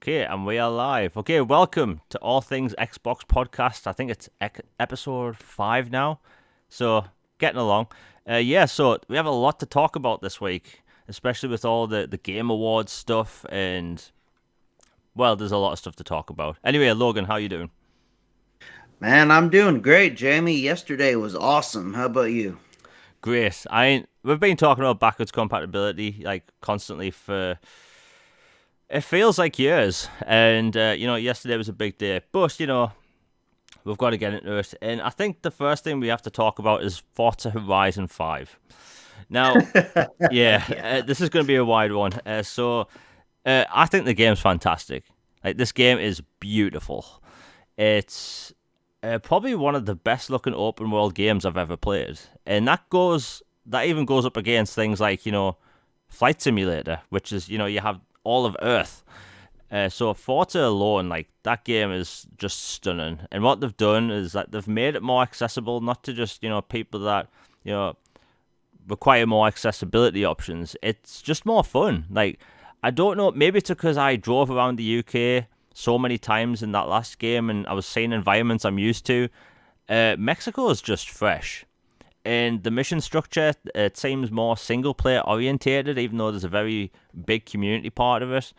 Okay, and we are live. Okay, welcome to All Things Xbox podcast. I think it's episode 5 now. So, getting along. So we have a lot to talk about this week, especially with all the Game Awards stuff. And, well, there's a lot of stuff to talk about. Anyway, Logan, how you doing? Man, I'm doing great, Jamie. Yesterday was awesome. How about you? Great. We've been talking about backwards compatibility like constantly for it feels like years. And yesterday was a big day, but we've got to get into it. And I think the first thing we have to talk about is Forza Horizon 5. Now, yeah, Yeah. this is going to be a wide one. I think the game's fantastic. Like, this game is beautiful. It's probably one of the best looking open world games I've ever played. And that even goes up against things like, Flight Simulator, which is, you have all of Earth. So Forza alone, like, that game is just stunning. And what they've done is that they've made it more accessible, not to just people that you know require more accessibility options. It's just more fun. Like, I don't know, maybe it's because I drove around the UK so many times in that last game, and I was seeing environments I'm used to. Mexico is just fresh. And the mission structure, it seems more single player orientated, even though there's a very big community part of it.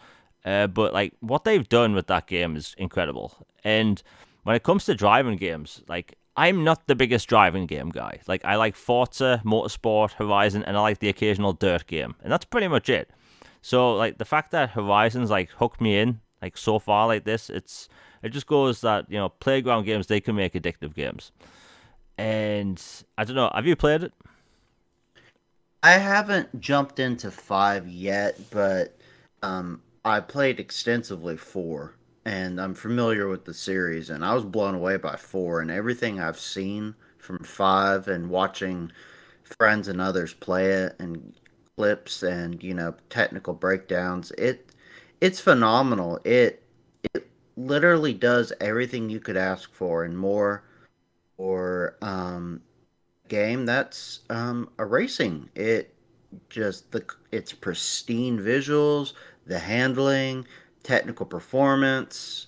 But like, what they've done with that game is incredible. And when it comes to driving games, like, I'm not the biggest driving game guy. Like, I like Forza, Motorsport, Horizon, and I like the occasional dirt game, and that's pretty much it. So like, the fact that Horizon's like hooked me in like so far like this, it just goes that playground games, they can make addictive games. And I don't know, have you played it? I haven't jumped into five yet, but I played extensively four, and I'm familiar with the series, and I was blown away by four and everything I've seen from five and watching friends and others play it and clips and technical breakdowns. It's phenomenal. It literally does everything you could ask for and more or game that's a racing. It's pristine visuals, the handling, technical performance,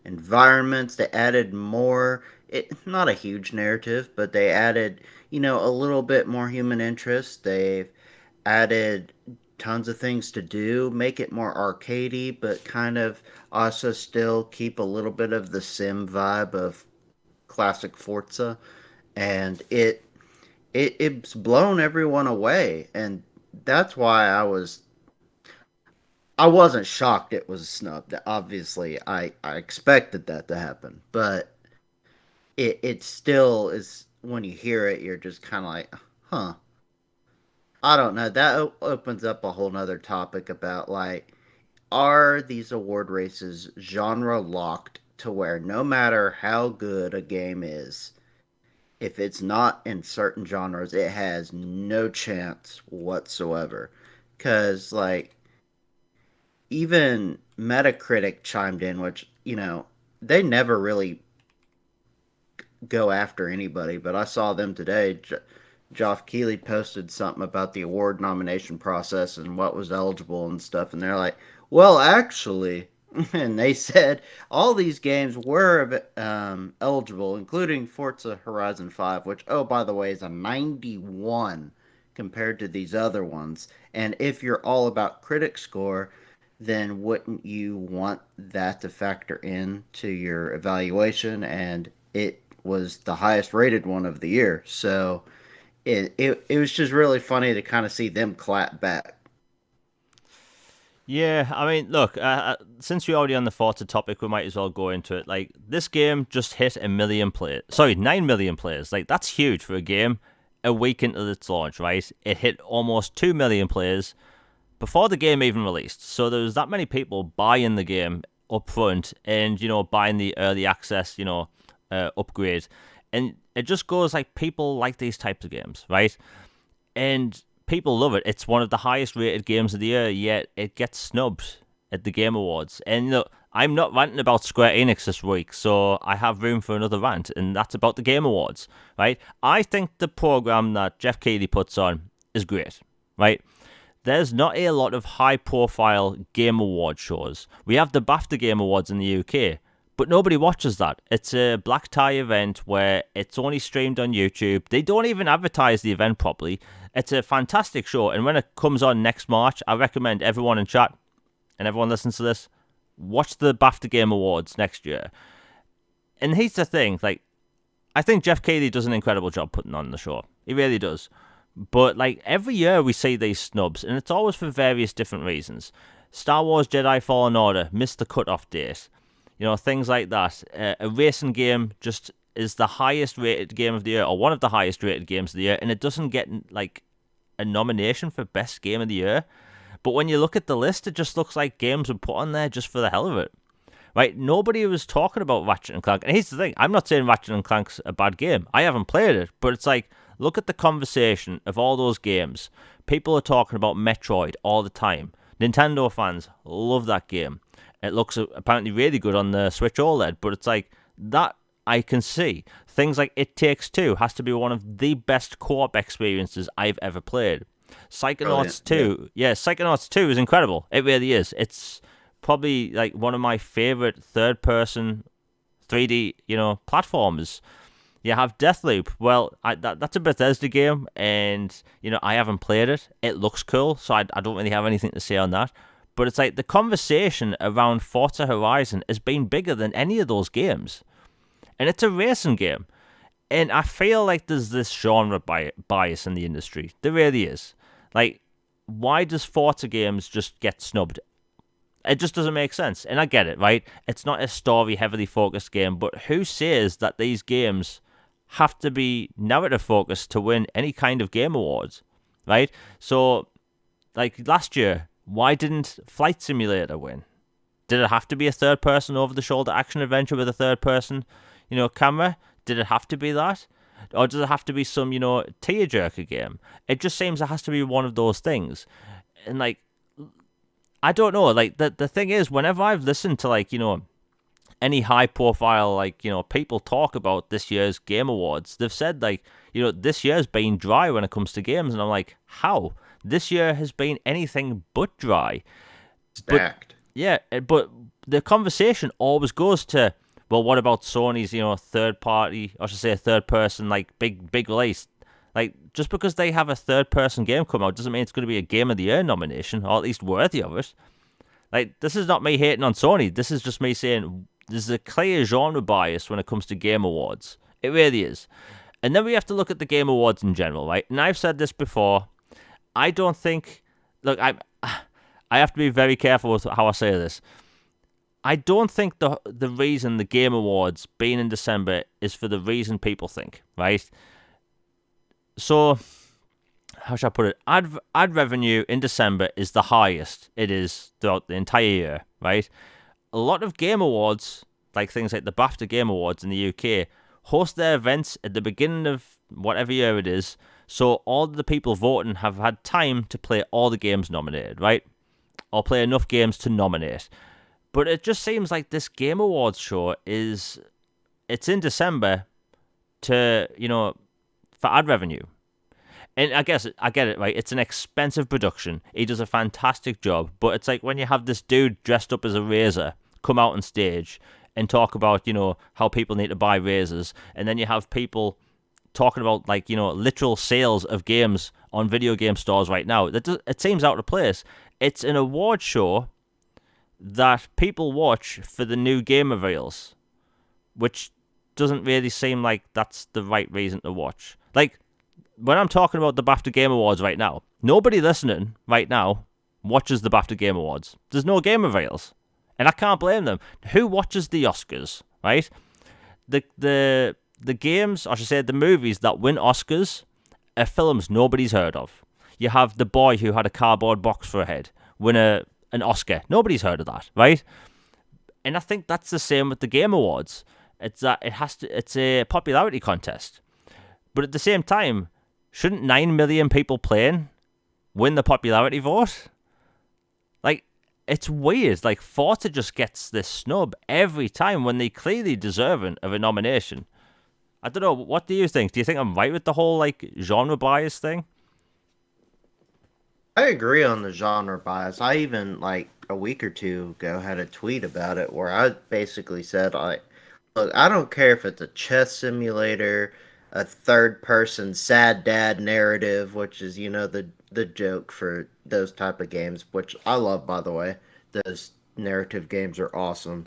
environments. They added more. It not a huge narrative, but they added a little bit more human interest. They've added tons of things to do, make it more arcadey, but kind of also still keep a little bit of the sim vibe of classic Forza, and it's blown everyone away, and that's why I wasn't shocked it was snubbed. Obviously, I expected that to happen, but it still is when you hear it, you're just kind of like, huh. I don't know. That opens up a whole nother topic about like, are these award races genre locked to where no matter how good a game is, if it's not in certain genres, it has no chance whatsoever. Because, like, even Metacritic chimed in, which, they never really go after anybody, but I saw them today. Geoff Keighley posted something about the award nomination process and what was eligible and stuff, and they're like, well, actually, and they said all these games were eligible, including Forza Horizon 5, which, oh, by the way, is a 91 compared to these other ones. And if you're all about critic score, then wouldn't you want that to factor in to your evaluation? And it was the highest rated one of the year. So it was just really funny to kind of see them clap back. Yeah, I mean, look, since we're already on the Forza topic, we might as well go into it. Like, this game just hit a million players. Sorry, 9 million players. Like, that's huge for a game a week into its launch, right? It hit almost 2 million players before the game even released. So there was that many people buying the game up front and, buying the early access, upgrade. And it just goes like, people like these types of games, right? And people love it. It's one of the highest rated games of the year, yet it gets snubbed at the Game Awards. And look, I'm not ranting about Square Enix this week, so I have room for another rant, and that's about the Game Awards, right? I think the program that Jeff Keighley puts on is great, right? there's not a lot of high-profile game award shows. We have the BAFTA Game Awards in the UK, but nobody watches that. It's a black tie event where it's only streamed on YouTube. They don't even advertise the event properly. It's a fantastic show, and when it comes on next March, I recommend everyone in chat and everyone listens to this, watch the BAFTA Game Awards next year. And here's the thing, like, I think Jeff Keighley does an incredible job putting on the show. He really does. But, like, every year we see these snubs, and it's always for various different reasons. Star Wars Jedi Fallen Order missed the cutoff date. You know, things like that. A racing game just is the highest rated game of the year, or one of the highest rated games of the year, and it doesn't get, like, a nomination for best game of the year. But when you look at the list, it just looks like games were put on there just for the hell of it. Right? Nobody was talking about Ratchet & Clank. And here's the thing. I'm not saying Ratchet & Clank's a bad game. I haven't played it. But it's like, look at the conversation of all those games. People are talking about Metroid all the time. Nintendo fans love that game. It looks apparently really good on the Switch OLED. But it's like, that I can see. Things like It Takes Two has to be one of the best co-op experiences I've ever played. Psychonauts 2. Yeah, Psychonauts 2 is incredible. It really is. It's probably like one of my favorite third-person 3D, platformers. You have Deathloop. Well, that's a Bethesda game, and I haven't played it. It looks cool, so I don't really have anything to say on that. But it's like the conversation around Forza Horizon has been bigger than any of those games, and it's a racing game. And I feel like there's this genre bias in the industry. There really is. Like, why does Forza games just get snubbed? It just doesn't make sense. And I get it, right? It's not a story heavily focused game, but who says that these games have to be narrative focused to win any kind of game awards, right? So, like last year, why didn't Flight Simulator win? Did it have to be a third person over the shoulder action adventure with a third person, camera? Did it have to be that? Or does it have to be some, tearjerker game? It just seems it has to be one of those things. And, like, I don't know. Like, the thing is, whenever I've listened to, like, any high-profile, like, people talk about this year's Game Awards, they've said, like, this year's been dry when it comes to games. And I'm like, how? This year has been anything but dry. Stacked. But the conversation always goes to, well, what about Sony's, third party, or I should say a third person, like, big release? Like, just because they have a third person game come out doesn't mean it's going to be a Game of the Year nomination, or at least worthy of it. Like, this is not me hating on Sony. This is just me saying there's a clear genre bias when it comes to Game Awards. It really is. And then we have to look at the Game Awards in general, right? And I've said this before. I don't think... Look, I have to be very careful with how I say this. I don't think the reason the Game Awards being in December is for the reason people think, right? So, how should I put it? Ad revenue in December is the highest it is throughout the entire year, right? A lot of Game Awards, like things like the BAFTA Game Awards in the UK, host their events at the beginning of whatever year it is, so all the people voting have had time to play all the games nominated, right? Or play enough games to nominate. But it just seems like this Game Awards show it's in December to, for ad revenue. And I guess I get it, right? It's an expensive production. He does a fantastic job. But it's like when you have this dude dressed up as a razor come out on stage and talk about, how people need to buy razors. And then you have people talking about, like, literal sales of games on video game stores right now. It seems out of place. It's an award show that people watch for the new game reveals, which doesn't really seem like that's the right reason to watch. Like, when I'm talking about the BAFTA Game Awards right now, nobody listening right now watches the BAFTA Game Awards. There's no game reveals, and I can't blame them. Who watches the Oscars, right? The games, I should say, the movies that win Oscars are films nobody's heard of. You have The Boy Who Had a Cardboard Box for a Head win an Oscar. Nobody's heard of that, right? And I think that's the same with the Game Awards. It's that it's a popularity contest. But at the same time, shouldn't 9 million people playing win the popularity vote? Like, it's weird. Like, Forza just gets this snub every time when they clearly deserving of a nomination. I don't know. What do you think? Do you think I'm right with the whole, like, genre bias thing? I agree on the genre bias. I even like a week or two ago had a tweet about it where I basically said like, look, I don't care if it's a chess simulator, a third person sad dad narrative, which is, the joke for those type of games, which I love by the way. Those narrative games are awesome.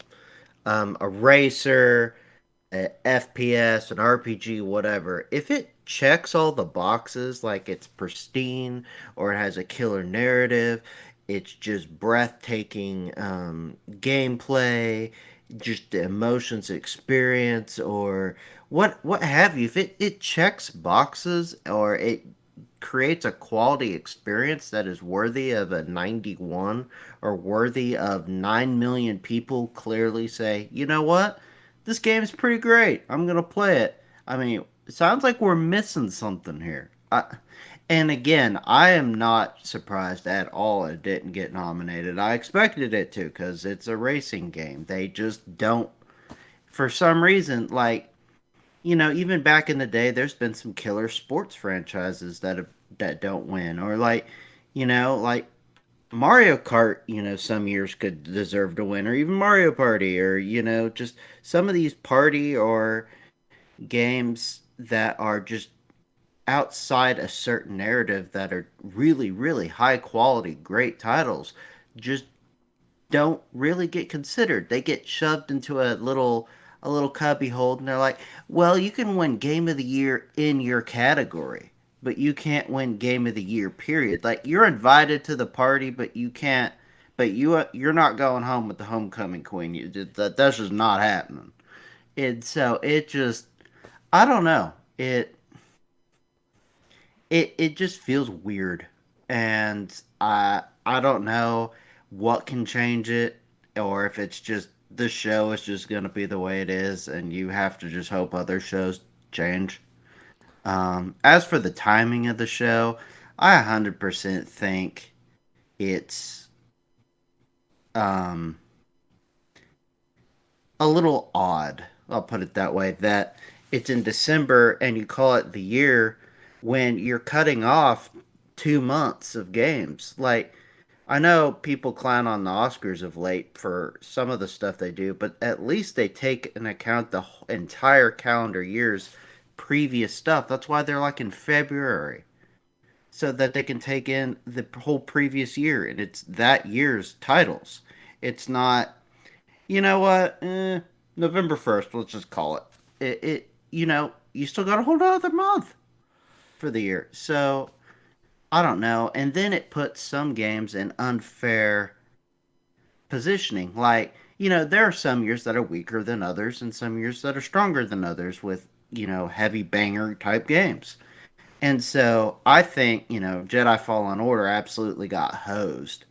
A racer, a FPS, an RPG, whatever, if it checks all the boxes, like it's pristine or it has a killer narrative, it's just breathtaking gameplay, just the emotions experience, or what have you. If it checks boxes or it creates a quality experience that is worthy of a 91 or worthy of 9 million people clearly say, you know what? This game is pretty great. I'm going to play it. I mean, it sounds like we're missing something here. And again, I am not surprised at all it didn't get nominated. I expected it to because it's a racing game. They just don't, for some reason, like, even back in the day, there's been some killer sports franchises that don't win, or like Mario Kart. Some years could deserve to win, or even Mario Party, or just some of these party or games that are just outside a certain narrative that are really, really high quality, great titles. Just don't really get considered. They get shoved into a little cubby hole, and they're like, "Well, you can win Game of the Year in your category, but you can't win Game of the Year. Period. Like you're invited to the party, but you can't. But you're not going home with the homecoming queen. That's just not happening." And so it just, I don't know. It just feels weird, and I don't know what can change it, or if it's just the show is just gonna be the way it is, and you have to just hope other shows change. As for the timing of the show, I 100% think it's um, a little odd. I'll put it that way. That it's in December and you call it the year when you're cutting off 2 months of games. Like, I know people clown on the Oscars of late for some of the stuff they do, but at least they take into account the entire calendar year's previous stuff. That's why they're like in February, so that they can take in the whole previous year and it's that year's titles. It's not, you know what? November 1st, let's just call it. You still got a whole other month for the year. So, I don't know. And then it puts some games in unfair positioning. Like, there are some years that are weaker than others and some years that are stronger than others with, heavy banger type games. And so I think, Jedi Fallen Order absolutely got hosed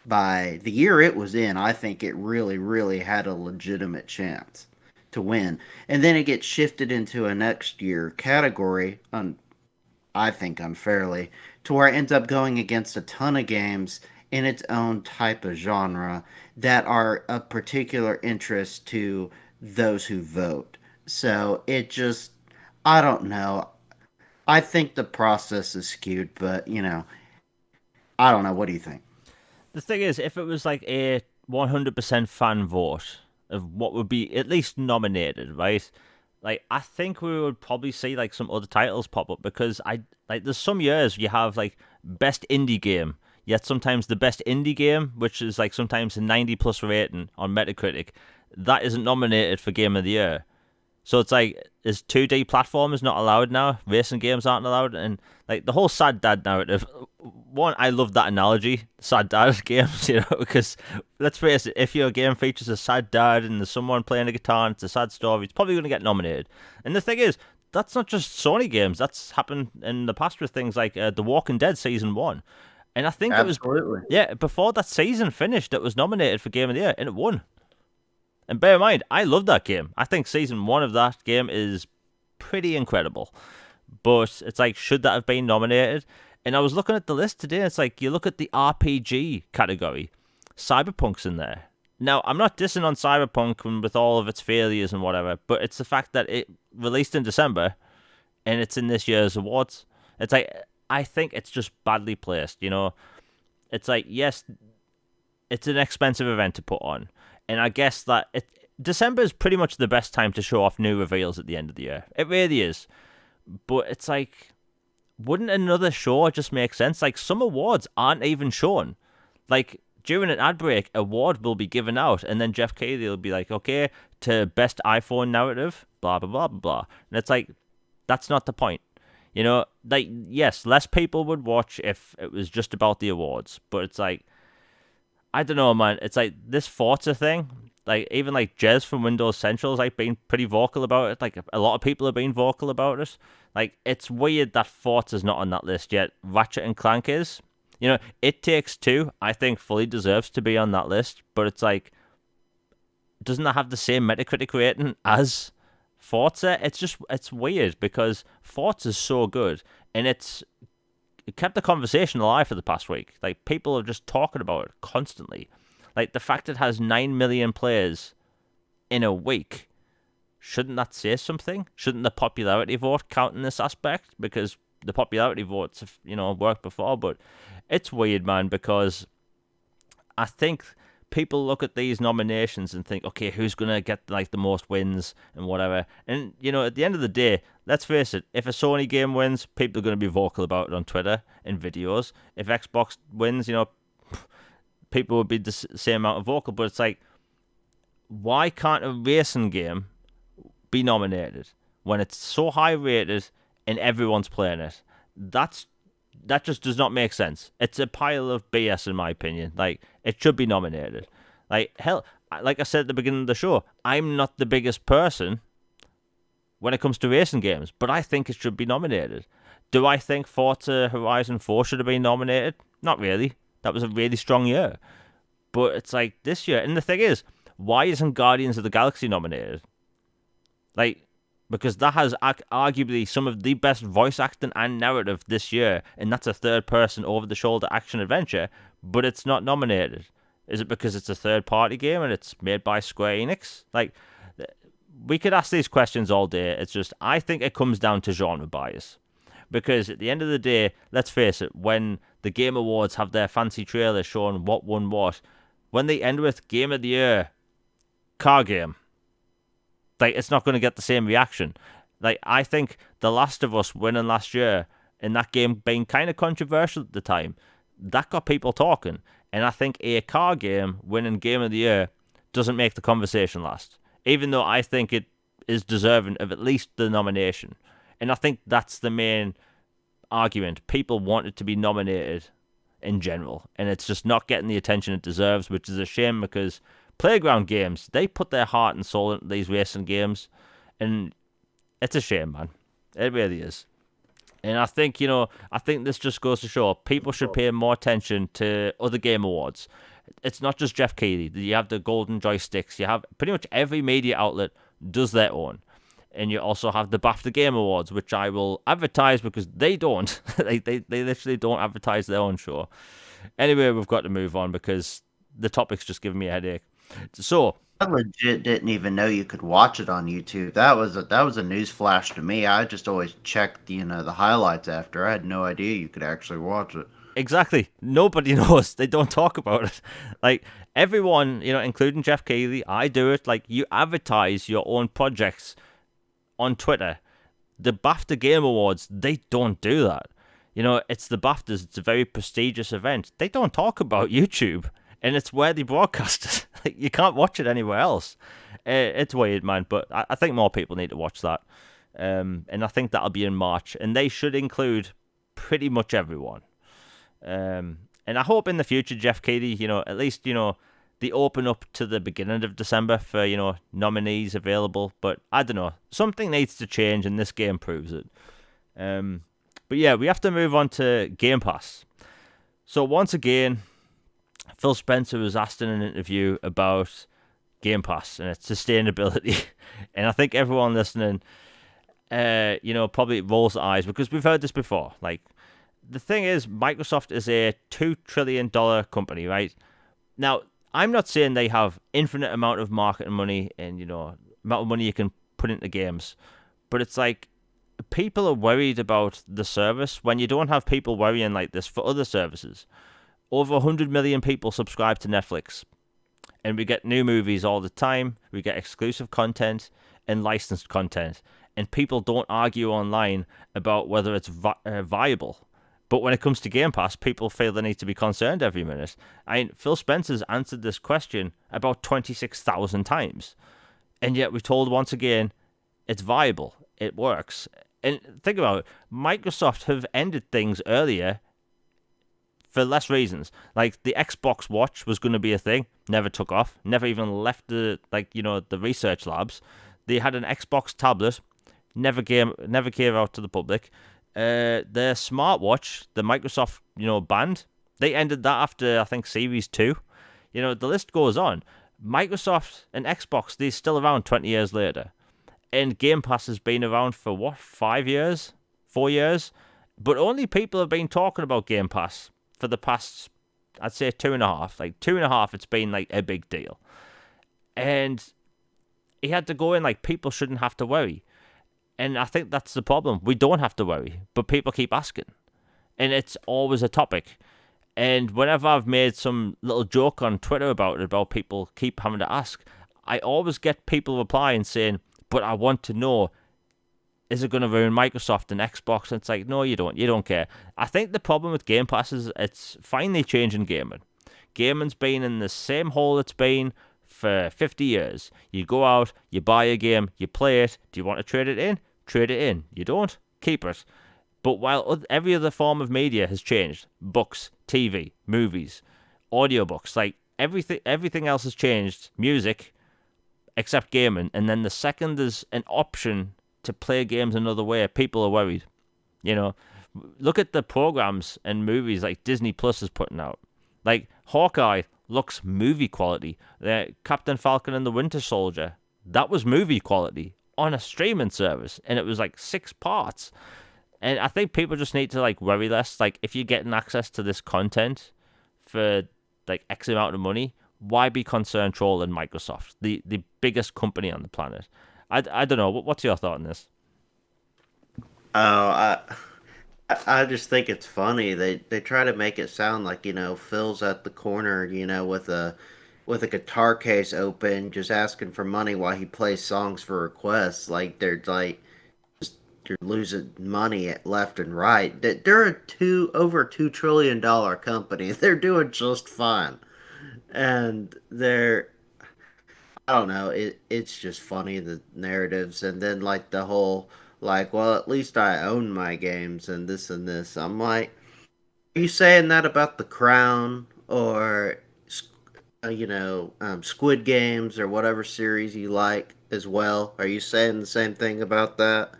by the year it was in. I think it really, really had a legitimate chance to win. And then it gets shifted into a next year category, I think unfairly, to where it ends up going against a ton of games in its own type of genre that are of particular interest to those who vote. So it just, I don't know. I think the process is skewed, but I don't know. What do you think? The thing is, if it was like a 100% fan vote of what would be at least nominated, right? Like, I think we would probably see like some other titles pop up because there's some years you have like best indie game, yet sometimes the best indie game, which is like sometimes a 90 plus rating on Metacritic, that isn't nominated for Game of the Year. So it's like, is 2D platformers not allowed now? Racing games aren't allowed, and like the whole sad dad narrative. One, I love that analogy, sad dad games, because let's face it, if your game features a sad dad and there's someone playing a guitar and it's a sad story, it's probably going to get nominated. And the thing is, that's not just Sony games. That's happened in the past with things like The Walking Dead Season 1. And I think it was, Absolutely. yeah, before that season finished, it was nominated for Game of the Year, and it won. And bear in mind, I love that game. I think season 1 of that game is pretty incredible. But it's like, should that have been nominated? And I was looking at the list today, and it's like, you look at the RPG category, Cyberpunk's in there. Now, I'm not dissing on Cyberpunk and with all of its failures and whatever, but it's the fact that it released in December, and it's in this year's awards. It's like, I think it's just badly placed. It's like, yes, it's an expensive event to put on, and I guess that December is pretty much the best time to show off new reveals at the end of the year. It really is. But it's like, wouldn't another show just make sense? Like, some awards aren't even shown. Like, during an ad break, award will be given out, and then Jeff Keighley will be like, okay, to best iPhone narrative, blah, blah, blah, blah, blah. And it's like, that's not the point. Like, yes, less people would watch if it was just about the awards, but it's like, I don't know, man. It's like this Forza thing. Like, even like Jez from Windows Central has like been pretty vocal about it. Like, a lot of people have been vocal about it. Like, it's weird that Forza's not on that list yet. Ratchet and Clank is. It Takes Two, I think, fully deserves to be on that list. But it's like, doesn't that have the same Metacritic rating as Forza? It's weird because Forza's so good, and it kept the conversation alive for the past week. Like, people are just talking about it constantly. Like, the fact it has 9 million players in a week, shouldn't that say something? Shouldn't the popularity vote count in this aspect? Because the popularity votes have, worked before, but it's weird, man, because I think people look at these nominations and think, okay, who's going to get, like, the most wins and whatever. And, at the end of the day, let's face it, if a Sony game wins, people are going to be vocal about it on Twitter and videos. If Xbox wins, people would be the same amount of vocal. But it's like, why can't a racing game be nominated when it's so high rated and everyone's playing it? That just does not make sense. It's a pile of BS, in my opinion. Like, it should be nominated. Like, hell, like I said at the beginning of the show, I'm not the biggest person when it comes to racing games, but I think it should be nominated. Do I think Forza Horizon 4 should have been nominated? Not really. That was a really strong year. But it's like this year, and the thing is, why isn't Guardians of the Galaxy nominated? Like, because that has arguably some of the best voice acting and narrative this year, and that's a third-person over-the-shoulder action-adventure, but it's not nominated. Is it because it's a third-party game and it's made by Square Enix? Like, we could ask these questions all day. It's just, I think it comes down to genre bias. Because at the end of the day, let's face it, when the Game Awards have their fancy trailer showing what won what, when they end with Game of the Year, car game, like, it's not going to get the same reaction. Like, I think The Last of Us winning last year, and that game being kind of controversial at the time, that got people talking. And I think a car game winning Game of the Year doesn't make the conversation last, even though I think it is deserving of at least the nomination. And I think that's the main argument. People want it to be nominated in general, and it's just not getting the attention it deserves, which is a shame because Playground Games, they put their heart and soul into these racing games, and it's a shame, man. It really is. And I think, I think this just goes to show people should pay more attention to other game awards. It's not just Jeff Keighley. You have the Golden Joysticks. You have pretty much every media outlet does their own. And you also have the BAFTA Game Awards, which I will advertise because they don't. they literally don't advertise their own show. Anyway, we've got to move on because the topic's just giving me a headache. So I legit didn't even know you could watch it on YouTube. That was a news flash to me. I just always checked the highlights after. I had no idea you could actually watch it. Exactly. Nobody knows. They don't talk about it. Like, everyone, including Jeff Keighley, I do it. Like, you advertise your own projects on Twitter. The BAFTA Game Awards, they don't do that. It's the BAFTAs. It's a very prestigious event. They don't talk about YouTube, and it's where they broadcast it. Like, you can't watch it anywhere else. It's weird, man, but I think more people need to watch that. And I think that'll be in March, and they should include pretty much everyone. And I hope in the future, Jeff Keighley, at least, they open up to the beginning of December for, nominees available. But I don't know. Something needs to change, and this game proves it. But yeah, we have to move on to Game Pass. So once again, Phil Spencer was asked in an interview about Game Pass and its sustainability. And I think everyone listening, probably rolls their eyes because we've heard this before. Like, the thing is, Microsoft is a $2 trillion company, right? Now, I'm not saying they have infinite amount of marketing money and, amount of money you can put into games. But it's like, people are worried about the service when you don't have people worrying like this for other services. Over 100 million people subscribe to Netflix, and we get new movies all the time. We get exclusive content and licensed content, and people don't argue online about whether it's viable. But when it comes to Game Pass, people feel the need to be concerned every minute. I mean, Phil Spencer's answered this question about 26,000 times, and yet we're told once again it's viable, it works. And think about it, Microsoft have ended things earlier for less reasons. Like the Xbox Watch was going to be a thing, never took off, never even left the research labs. They had an Xbox tablet, never came out to the public. Their smartwatch, the Microsoft band, they ended that after I think Series 2. The list goes on. Microsoft and Xbox, they're still around 20 years later. And Game Pass has been around for what, 5 years? 4 years? But only people have been talking about Game Pass for the past, I'd say 2.5. Like 2.5, it's been like a big deal. And he had to go in like people shouldn't have to worry. And I think that's the problem. We don't have to worry, but people keep asking. And it's always a topic. And whenever I've made some little joke on Twitter about it, about people keep having to ask, I always get people replying saying, but I want to know, is it going to ruin Microsoft and Xbox? And it's like, no, you don't. You don't care. I think the problem with Game Pass is it's finally changing gaming. Gaming's been in the same hole it's been for 50 years. You go out, you buy a game, you play it. Do you want to trade it in? Trade it in. You don't? Keep it. But while every other form of media has changed, books, TV, movies, audiobooks, like everything else has changed, music, except gaming. And then the second there's an option to play games another way, people are worried. Look at the programs and movies like Disney Plus is putting out. Like Hawkeye looks movie quality. Captain Falcon and the Winter Soldier, that was movie quality on a streaming service, and it was like 6 parts. And I think people just need to like worry less. Like if you're getting access to this content for like X amount of money, why be concerned trolling Microsoft, the biggest company on the planet? I don't know. What's your thought on this? Oh, I just think it's funny. They try to make it sound like, Phil's at the corner, with a guitar case open, just asking for money while he plays songs for requests. Like they're losing money at left and right. They're a over $2 trillion company. They're doing just fine, and I don't know. It's just funny, the narratives, and then like the whole like, well, at least I own my games and this and this. I'm like, are you saying that about The Crown or Squid Games or whatever series you like as well? Are you saying the same thing about that?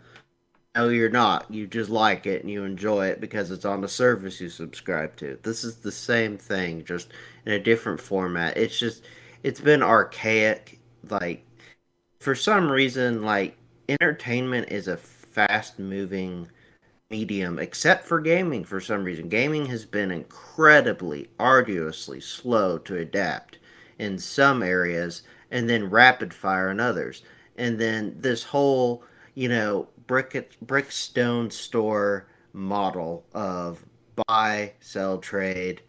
No, you're not. You just like it and you enjoy it because it's on the service you subscribe to. This is the same thing, just in a different format. It's been archaic. Like, for some reason, like, entertainment is a fast moving medium, except for gaming for some reason. Gaming has been incredibly, arduously slow to adapt in some areas, and then rapid fire in others. And then this whole, brick stone store model of buy, sell, trade,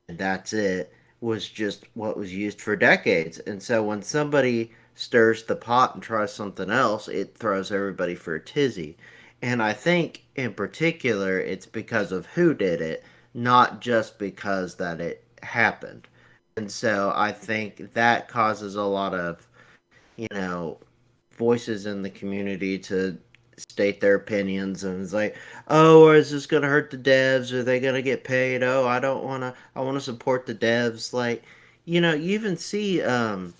and that's it was just what was used for decades. And so when somebody stirs the pot and tries something else, it throws everybody for a tizzy. And I think in particular it's because of who did it, not just because that it happened. And so I think that causes a lot of, you know, voices in the community to state their opinions, and it's like, oh, is this going to hurt the devs? Are they going to get paid? Oh, I want to support the devs. Like, you even see Sea of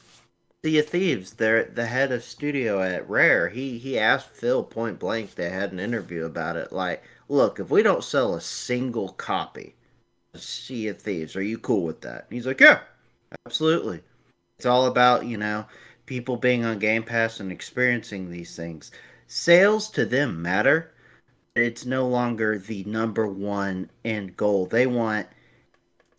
Thieves, the head of studio at Rare, he asked Phil point blank, they had an interview about it, like, look, if we don't sell a single copy of Sea of Thieves, are you cool with that? And he's like, yeah, absolutely. It's all about, people being on Game Pass and experiencing these things. Sales to them matter. It's no longer the number one end goal. They want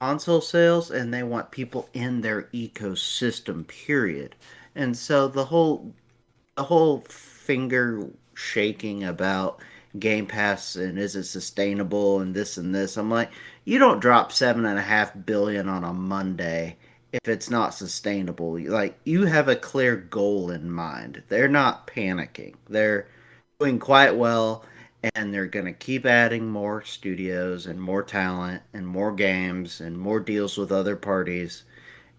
console sales and they want people in their ecosystem, period. And so the whole finger shaking about Game Pass and is it sustainable and this and this. I'm like, you don't drop 7.5 billion on a Monday if it's not sustainable. Like, you have a clear goal in mind. They're not panicking. They're doing quite well, and they're going to keep adding more studios and more talent and more games and more deals with other parties,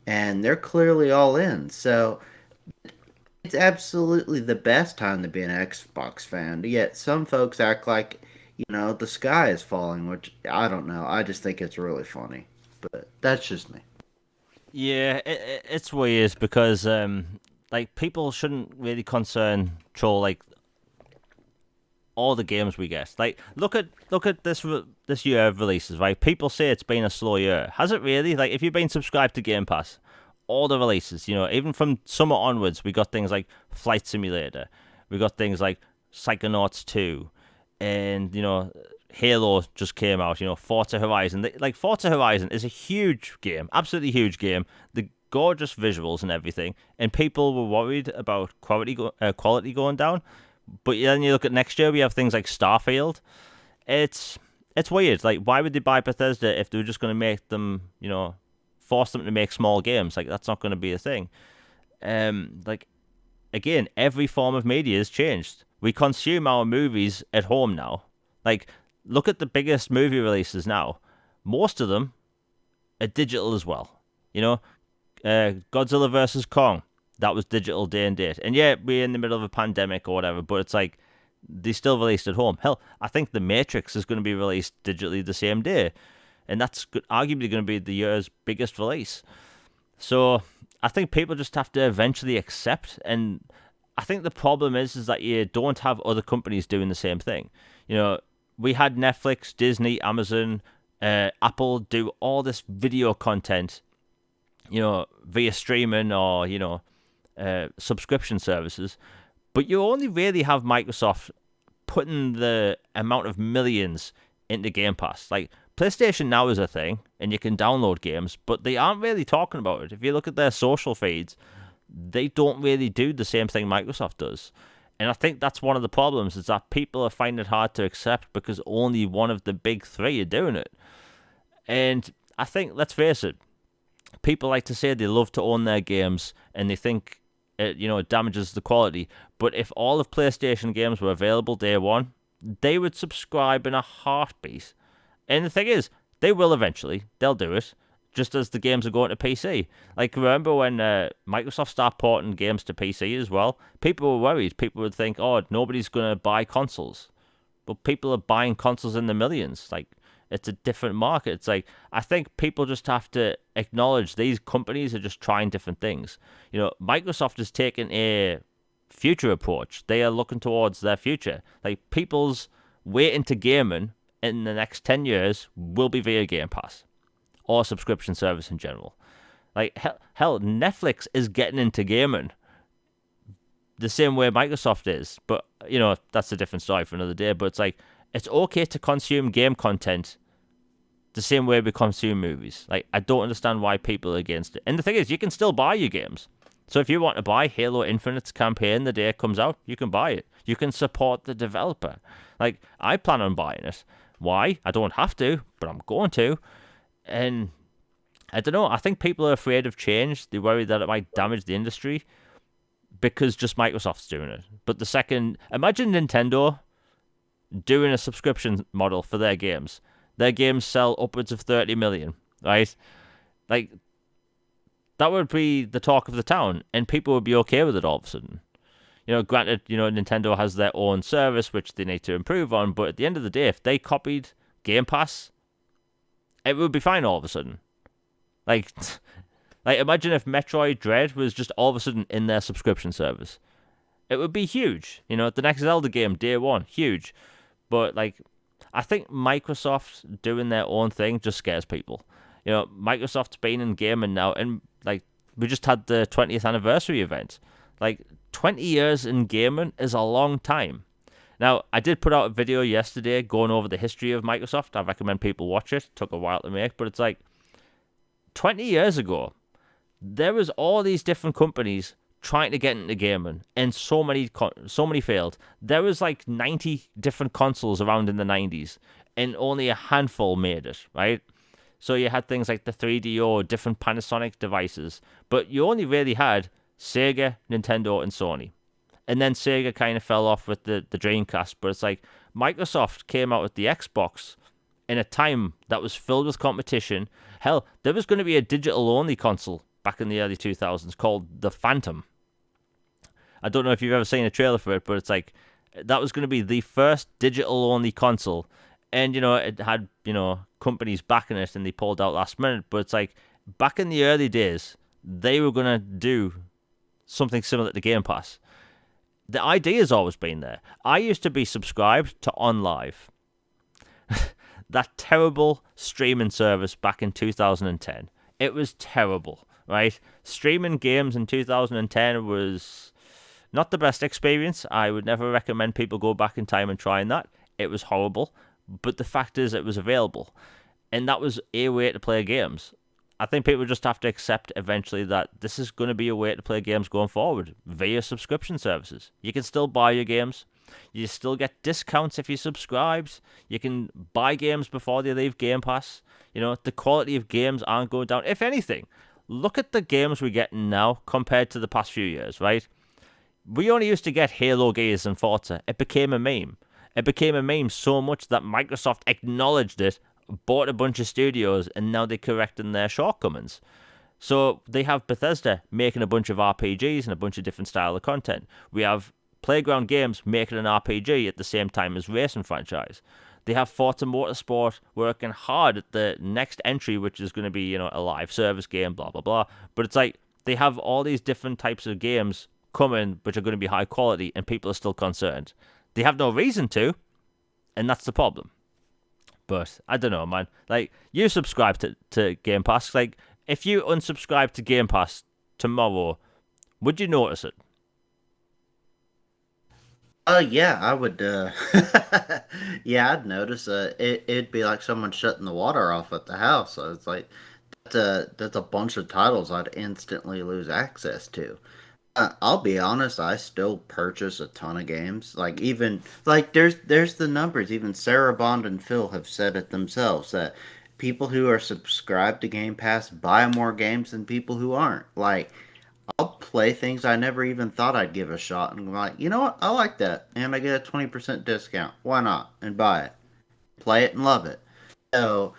and they're clearly all in. So it's absolutely the best time to be an Xbox fan. Yet some folks act like, the sky is falling, which I don't know. I just think it's really funny. But that's just me. Yeah, it's weird because like people shouldn't really control like all the games we get. Like look at this year of releases, right? People say it's been a slow year. Has it really? Like if you've been subscribed to Game Pass, all the releases, even from summer onwards, we got things like Flight Simulator, we got things like Psychonauts 2, and Halo just came out. Forza Horizon. Like Forza Horizon is a huge game, absolutely huge game. The gorgeous visuals and everything, and people were worried about quality going down. But then you look at next year, we have things like Starfield. It's it's weird. Like, why would they buy Bethesda if they were just going to make them, force them to make small games? Like, that's not going to be a thing. Like, again, every form of media has changed. We consume our movies at home now. Like, look at the biggest movie releases now. Most of them are digital as well. Godzilla versus Kong, that was digital day and date. And yeah, we're in the middle of a pandemic or whatever, but it's like they still released at home. Hell, I think The Matrix is going to be released digitally the same day, and that's arguably going to be the year's biggest release. So I think people just have to eventually accept. And I think the problem is that you don't have other companies doing the same thing. We had Netflix, Disney, Amazon, Apple do all this video content, via streaming or subscription services, but you only really have Microsoft putting the amount of millions into Game Pass. Like, PlayStation Now is a thing, and you can download games, but they aren't really talking about it. If you look at their social feeds, they don't really do the same thing Microsoft does. And I think that's one of the problems, is that people are finding it hard to accept because only one of the big three are doing it. And I think, let's face it, people like to say they love to own their games, and they think it damages the quality. But if all of PlayStation games were available day one, they would subscribe in a heartbeat. And the thing is, they will eventually. They'll do it, just as the games are going to PC. Like, remember when Microsoft started porting games to PC as well? People were worried. People would think, oh, nobody's going to buy consoles. But people are buying consoles in the millions. Like, it's a different market. It's like, I think people just have to acknowledge these companies are just trying different things. Microsoft has taken a future approach. They are looking towards their future. Like, people's way into gaming in the next 10 years will be via Game Pass or subscription service in general. Like, hell, Netflix is getting into gaming the same way Microsoft is. But, that's a different story for another day. But it's like, it's okay to consume game content the same way we consume movies. Like, I don't understand why people are against it. And the thing is, you can still buy your games. So if you want to buy Halo Infinite's campaign the day it comes out, you can buy it. You can support the developer. Like, I plan on buying it. Why? I don't have to, but I'm going to. And I don't know. I think people are afraid of change. They worry that it might damage the industry because just Microsoft's doing it. But imagine Nintendo doing a subscription model for their games. Their games sell upwards of 30 million, right? Like, that would be the talk of the town, and people would be okay with it all of a sudden. Granted, Nintendo has their own service, which they need to improve on, but at the end of the day, if they copied Game Pass, it would be fine all of a sudden. Like imagine if Metroid Dread was just all of a sudden in their subscription service. It would be huge. The next Zelda game, day one, huge. But, I think Microsoft doing their own thing just scares people. Microsoft's been in gaming now, and, we just had the 20th anniversary event. 20 years in gaming is a long time. Now, I did put out a video yesterday going over the history of Microsoft. I recommend people watch it. It took a while to make, but it's 20 years ago, there was all these different companies trying to get into gaming, and so many failed. There was like 90 different consoles around in the 90s, and only a handful made it, right? So you had things like the 3DO, different Panasonic devices, but you only really had Sega, Nintendo, and Sony. And then Sega kind of fell off with the Dreamcast, but it's like Microsoft came out with the Xbox in a time that was filled with competition. Hell, there was going to be a digital-only console back in the early 2000s called the Phantom. I don't know if you've ever seen a trailer for it, but it's like that was going to be the first digital-only console. And, it had, companies backing it and they pulled out last minute. But it's like back in the early days, they were going to do something similar to Game Pass. The idea has always been there. I used to be subscribed to OnLive. That terrible streaming service back in 2010. It was terrible, right? Streaming games in 2010 was not the best experience. I would never recommend people go back in time and trying that. It was horrible. But the fact is, it was available. And that was a way to play games. I think people just have to accept eventually that this is going to be a way to play games going forward via subscription services. You can still buy your games. You still get discounts if you subscribed. You can buy games before they leave Game Pass. The quality of games aren't going down. If anything, look at the games we're getting now compared to the past few years, right? We only used to get Halo Gears and Forza. It became a meme. It became a meme so much that Microsoft acknowledged it, bought a bunch of studios, and now they're correcting their shortcomings. So they have Bethesda making a bunch of RPGs and a bunch of different style of content. We have Playground Games making an RPG at the same time as racing franchise. They have Forza Motorsport working hard at the next entry, which is going to be, a live service game, blah, blah, blah. But it's like they have all these different types of games coming, which are going to be high quality, and people are still concerned. They have no reason to, and that's the problem. But I don't know, man. Like, you subscribe to Game Pass. Like, if you unsubscribe to Game Pass tomorrow, would you notice it? Yeah, I would. Yeah, I'd notice. It'd be like someone shutting the water off at the house. So it's like that's a bunch of titles I'd instantly lose access to. I'll be honest, I still purchase a ton of games. Like even like there's the numbers. Even Sarah Bond and Phil have said it themselves that people who are subscribed to Game Pass buy more games than people who aren't. Like I'll play things I never even thought I'd give a shot, and I'm like, you know what, I like that, and I get a 20% discount. Why not? And buy it, play it, and love it. So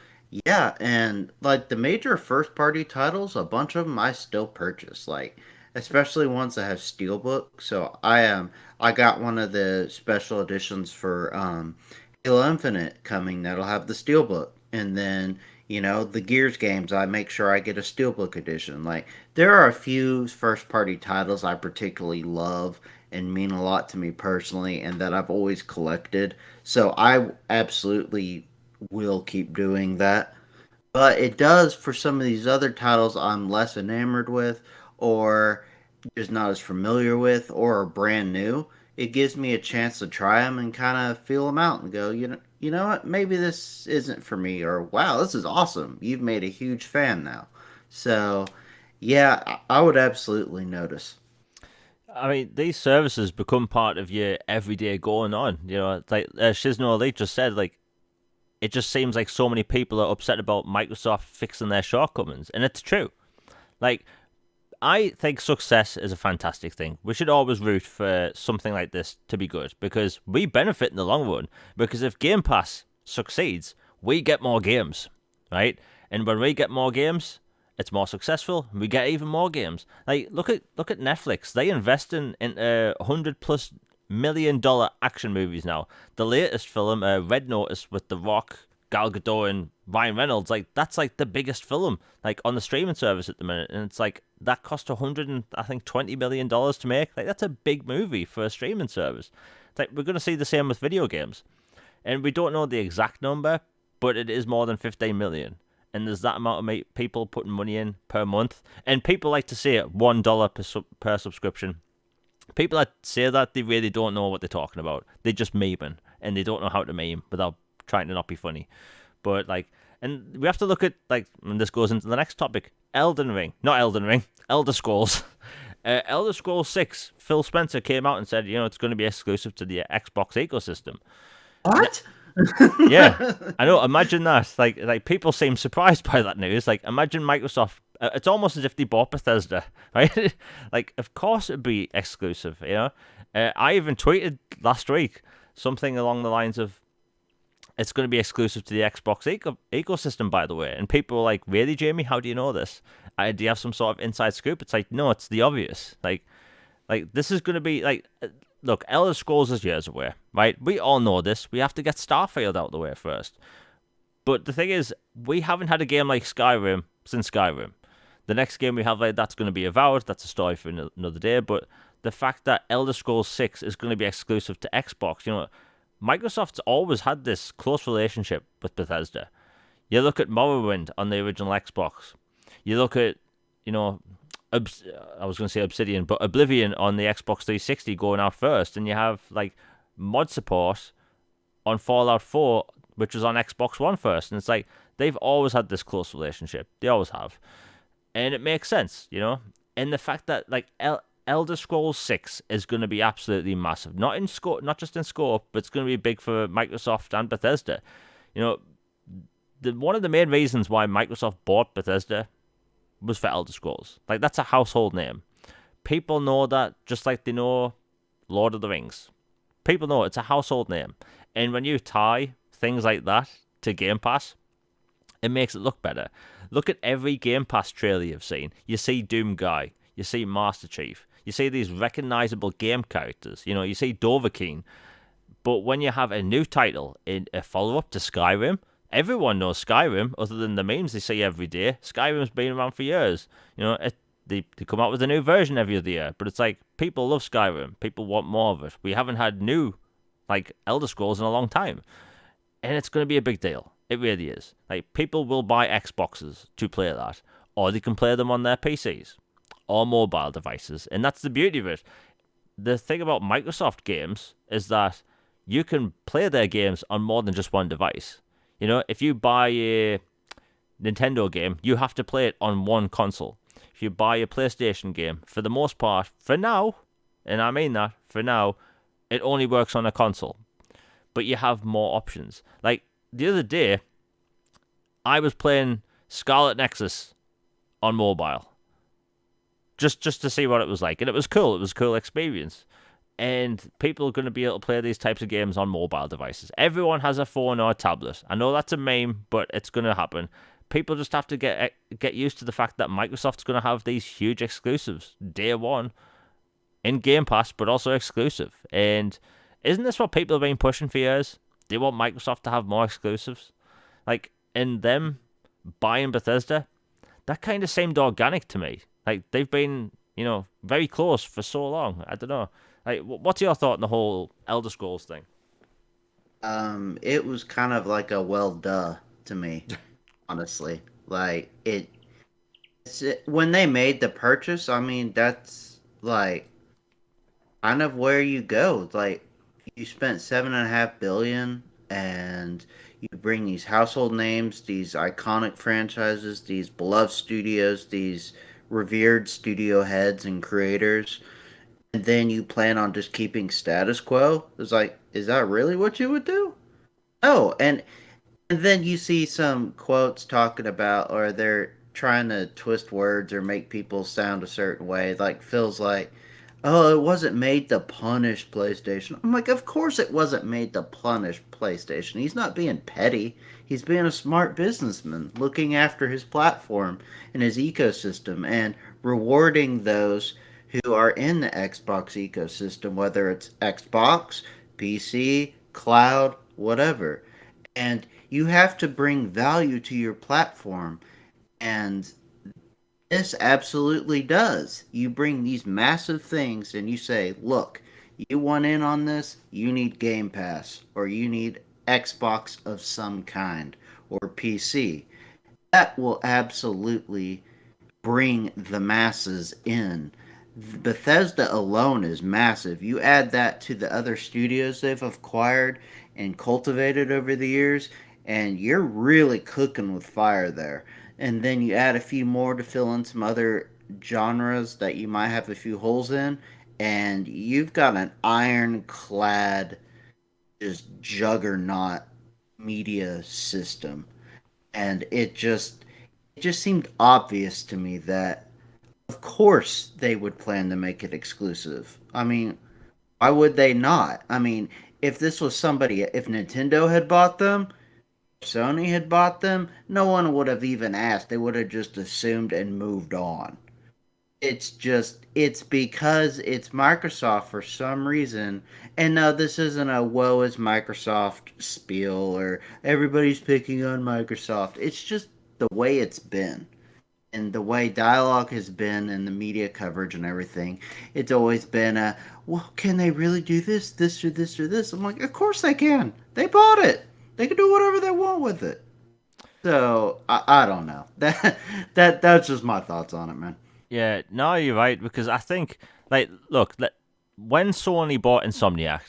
yeah, and like the major first party titles, a bunch of them I still purchase. Like especially ones that have steelbook. So I got one of the special editions for Halo Infinite coming that'll have the steelbook, and then the Gears games I make sure I get a steelbook edition. Like there are a few first party titles I particularly love and mean a lot to me personally, and that I've always collected. So I absolutely will keep doing that. But it does for some of these other titles I'm less enamored with, or just not as familiar with, or are brand new. It gives me a chance to try them and kind of feel them out and go, you know what? Maybe this isn't for me, or wow, this is awesome. You've made a huge fan now. So, yeah, I would absolutely notice. I mean, these services become part of your everyday going on. It's like Shizno Elite just said, like, it just seems like so many people are upset about Microsoft fixing their shortcomings. And it's true. Like, I think success is a fantastic thing. We should always root for something like this to be good because we benefit in the long run. Because if Game Pass succeeds, we get more games, right? And when we get more games, it's more successful. We get even more games. Like look at Netflix. They invest in $100+ million action movies now. The latest film, Red Notice, with The Rock, Gal Gadot, and Ryan Reynolds, like that's like the biggest film like on the streaming service at the minute, and it's like that cost $120 million to make. Like that's a big movie for a streaming service. It's like we're gonna see the same with video games, and we don't know the exact number, but it is more than 15 million. And there's that amount of people putting money in per month, and people like to say it $1 per subscription. People that say that, they really don't know what they're talking about. They're just memeing, and they don't know how to meme without trying to not be funny. But like, and we have to look at like, and this goes into the next topic: Elden Ring, not Elden Ring, Elder Scrolls. Elder Scrolls 6, Phil Spencer came out and said, it's going to be exclusive to the Xbox ecosystem. What? Yeah, I know. Imagine that. Like people seem surprised by that news. Like, imagine Microsoft. It's almost as if they bought Bethesda, right? Like, of course it'd be exclusive. I even tweeted last week something along the lines of, "It's going to be exclusive to the Xbox ecosystem." By the way, and people were like, "Really, Jamie? How do you know this? Do you have some sort of inside scoop?" It's like, no, it's the obvious. Like this is going to be like, look, Elder Scrolls is years away, right? We all know this. We have to get Starfield out of the way first. But the thing is, we haven't had a game like Skyrim since Skyrim. The next game we have like that's going to be Avowed. That's a story for another day. But the fact that Elder Scrolls 6 is going to be exclusive to Xbox, Microsoft's always had this close relationship with Bethesda. You look at Morrowind on the original Xbox. You look at, I was going to say Obsidian, but Oblivion on the Xbox 360 going out first, and you have like mod support on Fallout 4, which was on Xbox One first, and it's like they've always had this close relationship. They always have, and it makes sense. And the fact that like Elder Scrolls 6 is going to be absolutely massive, not in scope, not just in scope, but it's going to be big for Microsoft and Bethesda. You know, one of the main reasons why Microsoft bought Bethesda was for Elder Scrolls. Like, that's a household name. People know that just like they know Lord of the Rings. People know it's a household name. And when you tie things like that to Game Pass, it makes it look better. Look at every Game Pass trailer you've seen. You see Doom Guy. You see Master Chief. You see these recognizable game characters. You see Dovahkiin. But when you have a new title in a follow-up to Skyrim, everyone knows Skyrim, other than the memes they see every day. Skyrim's been around for years. They come out with a new version every other year. But it's like, people love Skyrim. People want more of it. We haven't had new, like, Elder Scrolls in a long time. And it's going to be a big deal. It really is. Like, people will buy Xboxes to play that. Or they can play them on their PCs. Or mobile devices. And that's the beauty of it. The thing about Microsoft games is that you can play their games on more than just one device. If you buy a Nintendo game, you have to play it on one console. If you buy a PlayStation game, for the most part, for now, and I mean that, for now, it only works on a console. But you have more options. Like, the other day, I was playing Scarlet Nexus on mobile. Just to see what it was like. And it was cool. It was a cool experience. And people are going to be able to play these types of games on mobile devices. Everyone has a phone or a tablet. I know that's a meme, but it's going to happen. People just have to get used to the fact that Microsoft's going to have these huge exclusives day one in Game Pass, but also exclusive. And isn't this what people have been pushing for years? They want Microsoft to have more exclusives. Like, in them buying Bethesda, that kind of seemed organic to me. Like, they've been, very close for so long. I don't know. Like, what's your thought on the whole Elder Scrolls thing? It was kind of like a well duh to me, honestly. Like when they made the purchase, I mean, that's like kind of where you go. Like, you spent 7.5 billion, and you bring these household names, these iconic franchises, these beloved studios, these revered studio heads and creators, and then you plan on just keeping status quo. It's like, is that really what you would do? Oh, and then you see some quotes talking about, or they're trying to twist words or make people sound a certain way. Like, feels like, oh, it wasn't made to punish PlayStation. I'm like, of course it wasn't made to punish PlayStation. He's not being petty. He's being a smart businessman, looking after his platform and his ecosystem and rewarding those who are in the Xbox ecosystem, whether it's Xbox, PC, cloud, whatever. And you have to bring value to your platform. And this absolutely does. You bring these massive things and you say, look, you want in on this, you need Game Pass, or you need Xbox of some kind, or PC. That will absolutely bring the masses in. Bethesda alone is massive. You add that to the other studios they've acquired and cultivated over the years, and you're really cooking with fire there. And then you add a few more to fill in some other genres that you might have a few holes in, and you've got an ironclad, just juggernaut media system, and it just seemed obvious to me that of course they would plan to make it exclusive. I mean, why would they not? I mean, if this was somebody, if Nintendo had bought them, Sony had bought them, no one would have even asked. They would have just assumed and moved on. It's because it's Microsoft for some reason. And no, this isn't a woe is Microsoft spiel or everybody's picking on Microsoft. It's just the way it's been and the way dialogue has been and the media coverage and everything. It's always been a, well, can they really do this or this or this? I'm like, of course they can. They bought it. They can do whatever they want with it. So I don't know. That's just my thoughts on it, man. Yeah, no, you're right because I think like look, when Sony bought Insomniac,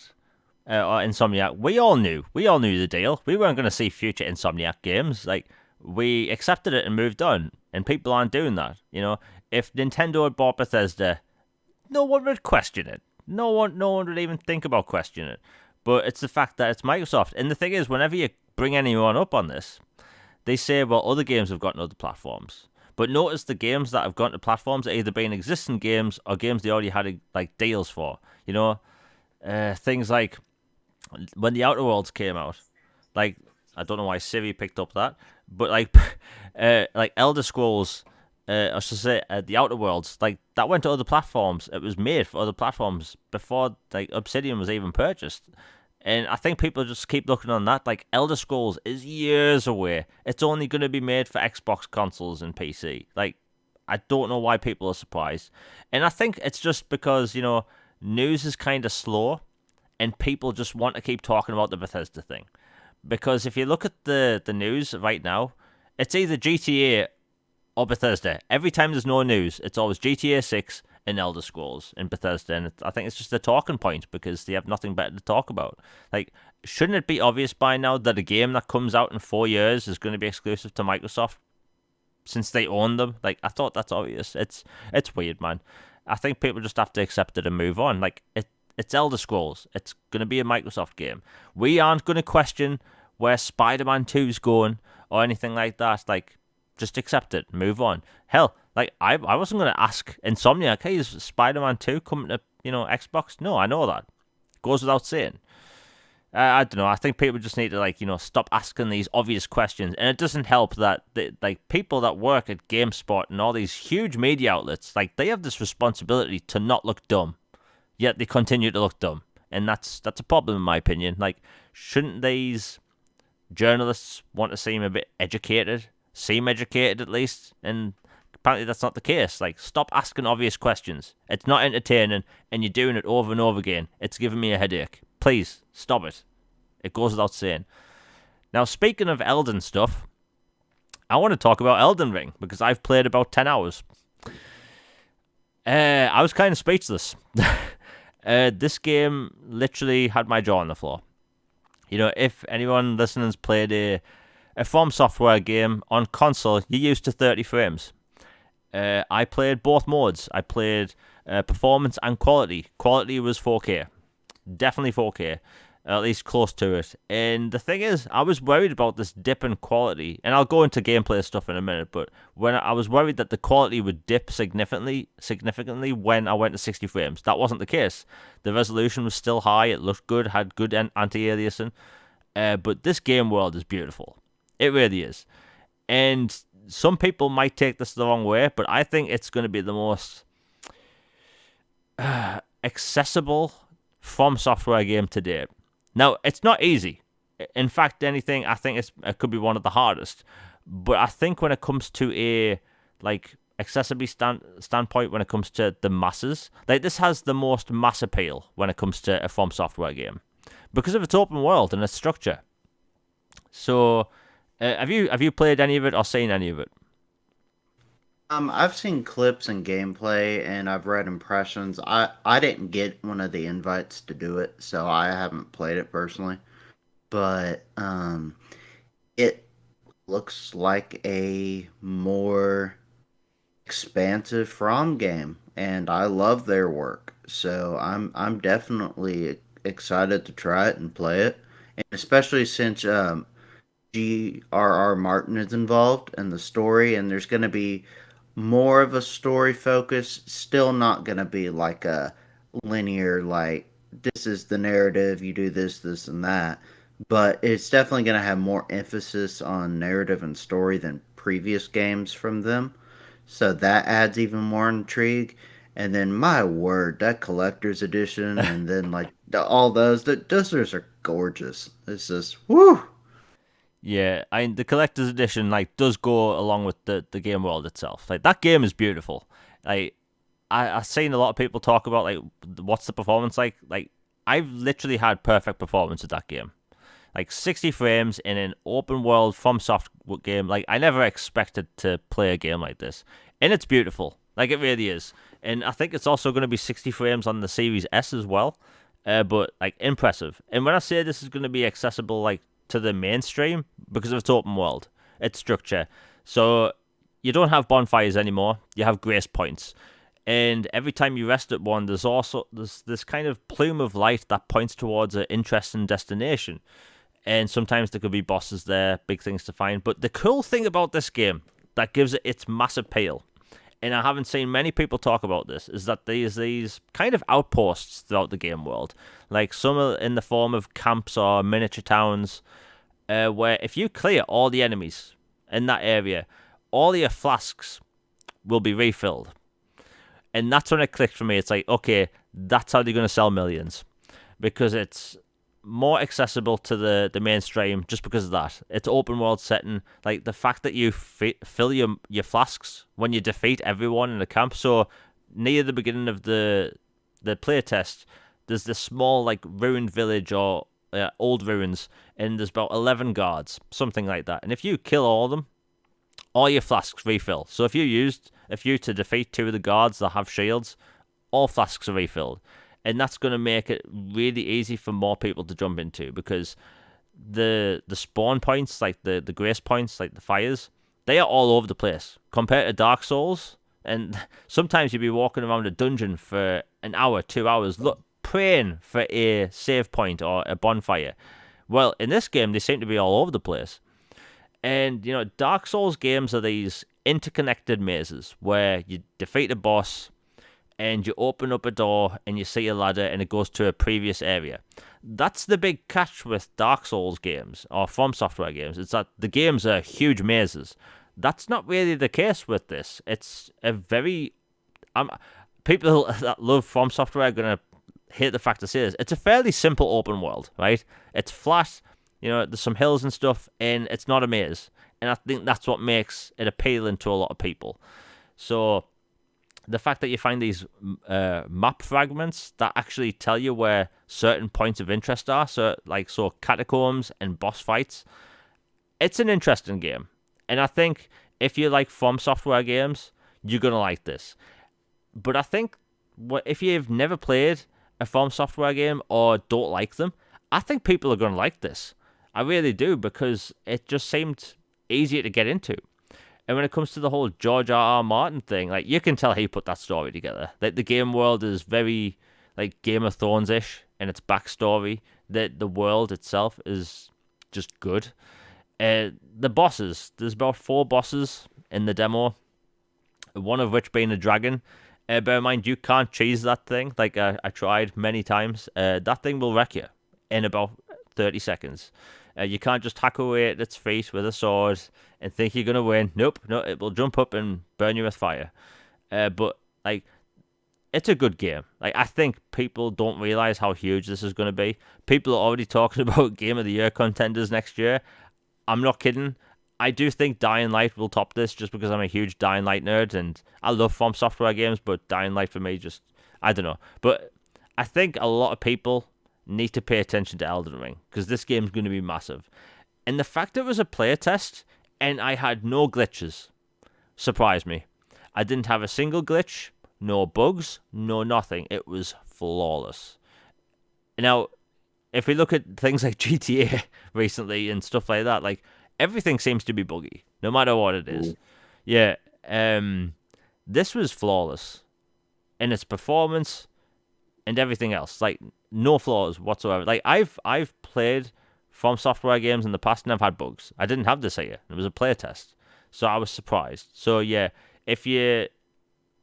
we all knew the deal. We weren't going to see future Insomniac games. Like we accepted it and moved on, and people aren't doing that. If Nintendo had bought Bethesda, no one would question it. No one would even think about questioning it. But it's the fact that it's Microsoft, and the thing is, whenever you bring anyone up on this, they say, well, other games have gotten other platforms. But notice the games that have gone to platforms are either been existing games or games they already had like deals for. Things like when the Outer Worlds came out. Like I don't know why Siri picked up that, but like Elder Scrolls, I should say, the Outer Worlds, like that went to other platforms. It was made for other platforms before like Obsidian was even purchased. And I think people just keep looking on that. Like Elder Scrolls is years away. It's only going to be made for Xbox consoles and PC. Like I don't know why people are surprised. And I think it's just because news is kind of slow, and people just want to keep talking about the Bethesda thing. Because if you look at the news right now, it's either GTA or Bethesda. Every time there's no news, it's always GTA 6 and Elder Scrolls and Bethesda. And I think it's just a talking point because they have nothing better to talk about. Like, shouldn't it be obvious by now that a game that comes out in 4 years is going to be exclusive to Microsoft since they own them? Like, I thought that's obvious. It's weird, man. I think people just have to accept it and move on. Like, it's Elder Scrolls. It's going to be a Microsoft game. We aren't going to question where Spider-Man 2's going or anything like that. Like, just accept it. Move on. Hell, like, I wasn't going to ask Insomniac, hey, is Spider-Man 2 coming to, Xbox? No, I know that. Goes without saying. I don't know. I think people just need to, stop asking these obvious questions. And it doesn't help that, people that work at GameSpot and all these huge media outlets, like, they have this responsibility to not look dumb. Yet they continue to look dumb. And that's a problem, in my opinion. Like, shouldn't these journalists want to seem a bit educated? Seem educated, at least? And apparently that's not the case. Like, stop asking obvious questions. It's not entertaining, and you're doing it over and over again. It's giving me a headache. Please, stop it. It goes without saying. Now, speaking of Elden stuff, I want to talk about Elden Ring, because I've played about 10 hours. I was kind of speechless. This game literally had my jaw on the floor. If anyone listening's played a From Software game on console, you're used to 30 frames. I played both modes. I played performance and quality. Quality was 4K. Definitely 4K. At least close to it. And the thing is, I was worried about this dip in quality. And I'll go into gameplay stuff in a minute, but when I was worried that the quality would dip significantly when I went to 60 frames. That wasn't the case. The resolution was still high. It looked good, had good anti-aliasing. But this game world is beautiful. It really is. And some people might take this the wrong way, but I think it's going to be the most accessible From Software game to date. Now, it's not easy. In fact, anything, I think it could be one of the hardest. But I think when it comes to a accessibility standpoint, when it comes to the masses, like this has the most mass appeal when it comes to a From Software game because of its open world and its structure. So, have you played any of it or seen any of it? I've seen clips and gameplay, and I've read impressions. I didn't get one of the invites to do it, so I haven't played it personally. But it looks like a more expansive From game, and I love their work. So I'm definitely excited to try it and play it, and especially since G.R.R. Martin is involved in the story, and there's going to be more of a story focus. Still not going to be like a linear, like, this is the narrative, you do this, this, and that. But it's definitely going to have more emphasis on narrative and story than previous games from them. So that adds even more intrigue. And then, my word, that collector's edition, and then like all those are gorgeous. It's just woo. Yeah, the collector's edition like does go along with the game world itself. Like that game is beautiful. Like I've seen a lot of people talk about like what's the performance like. Like I've literally had perfect performance with that game. Like 60 frames in an open world FromSoft game. Like I never expected to play a game like this, and it's beautiful. Like it really is. And I think it's also going to be 60 frames on the Series S as well. But like impressive. And when I say this is going to be accessible like to the mainstream because of its open world, its structure. So you don't have bonfires anymore. You have grace points. And every time you rest at one, there's this kind of plume of light that points towards an interesting destination. And sometimes there could be bosses there, big things to find. But the cool thing about this game that gives it its mass appeal, and I haven't seen many people talk about this, is that there's these kind of outposts throughout the game world. Like some are in the form of camps or miniature towns, where if you clear all the enemies in that area, all your flasks will be refilled. And that's when it clicked for me. It's like, okay, that's how they're going to sell millions. Because it's more accessible to the mainstream just because of that. It's open world setting. Like the fact that you fill your flasks when you defeat everyone in the camp. So near the beginning of the playtest, there's this small like ruined village or old ruins, and there's about 11 guards, something like that. And if you kill all of them, all your flasks refill. So if you to defeat two of the guards that have shields, all flasks are refilled. And that's going to make it really easy for more people to jump into, because the spawn points, like the grace points, like the fires, they are all over the place compared to Dark Souls. And sometimes you'd be walking around a dungeon for an hour, 2 hours, praying for a save point or a bonfire. Well, in this game, they seem to be all over the place. And, you know, Dark Souls games are these interconnected mazes where you defeat a boss and you open up a door and you see a ladder and it goes to a previous area. That's the big catch with Dark Souls games or From Software games. It's that the games are huge mazes. That's not really the case with this. It's a very... people that love From Software are going to hate the fact I say this. It's a fairly simple open world, right? It's flat, you know, there's some hills and stuff, and it's not a maze. And I think that's what makes it appealing to a lot of people. So the fact that you find these map fragments that actually tell you where certain points of interest are, so catacombs and boss fights, it's an interesting game. And I think if you like From Software games, you're going to like this. But I think if you've never played a From Software game or don't like them, I think people are going to like this. I really do, because it just seemed easier to get into. And when it comes to the whole George R.R. Martin thing, like, you can tell he put that story together. Like, the game world is very, like, Game of Thrones-ish in its backstory. The world itself is just good. The bosses, there's about 4 bosses in the demo, one of which being a dragon. Bear in mind, you can't cheese that thing. Like, I tried many times. That thing will wreck you in about 30 seconds. You can't just hack away at its feet with a sword and think you're going to win. Nope, no, it will jump up and burn you with fire. But, like, it's a good game. Like, I think people don't realize how huge this is going to be. People are already talking about Game of the Year contenders next year. I'm not kidding. I do think Dying Light will top this, just because I'm a huge Dying Light nerd, and I love From Software games, but Dying Light for me just, I don't know. But I think a lot of people need to pay attention to Elden Ring, because this game's going to be massive. And the fact it was a playtest and I had no glitches surprised me. I didn't have a single glitch, no bugs, no nothing. It was flawless. Now, if we look at things like GTA recently and stuff like that, like, everything seems to be buggy, no matter what it is. Yeah, this was flawless in its performance and everything else. Like, no flaws whatsoever. Like, I've played From Software games in the past and I've had bugs. I didn't have this here. It was a playtest. So I was surprised. So yeah, if you're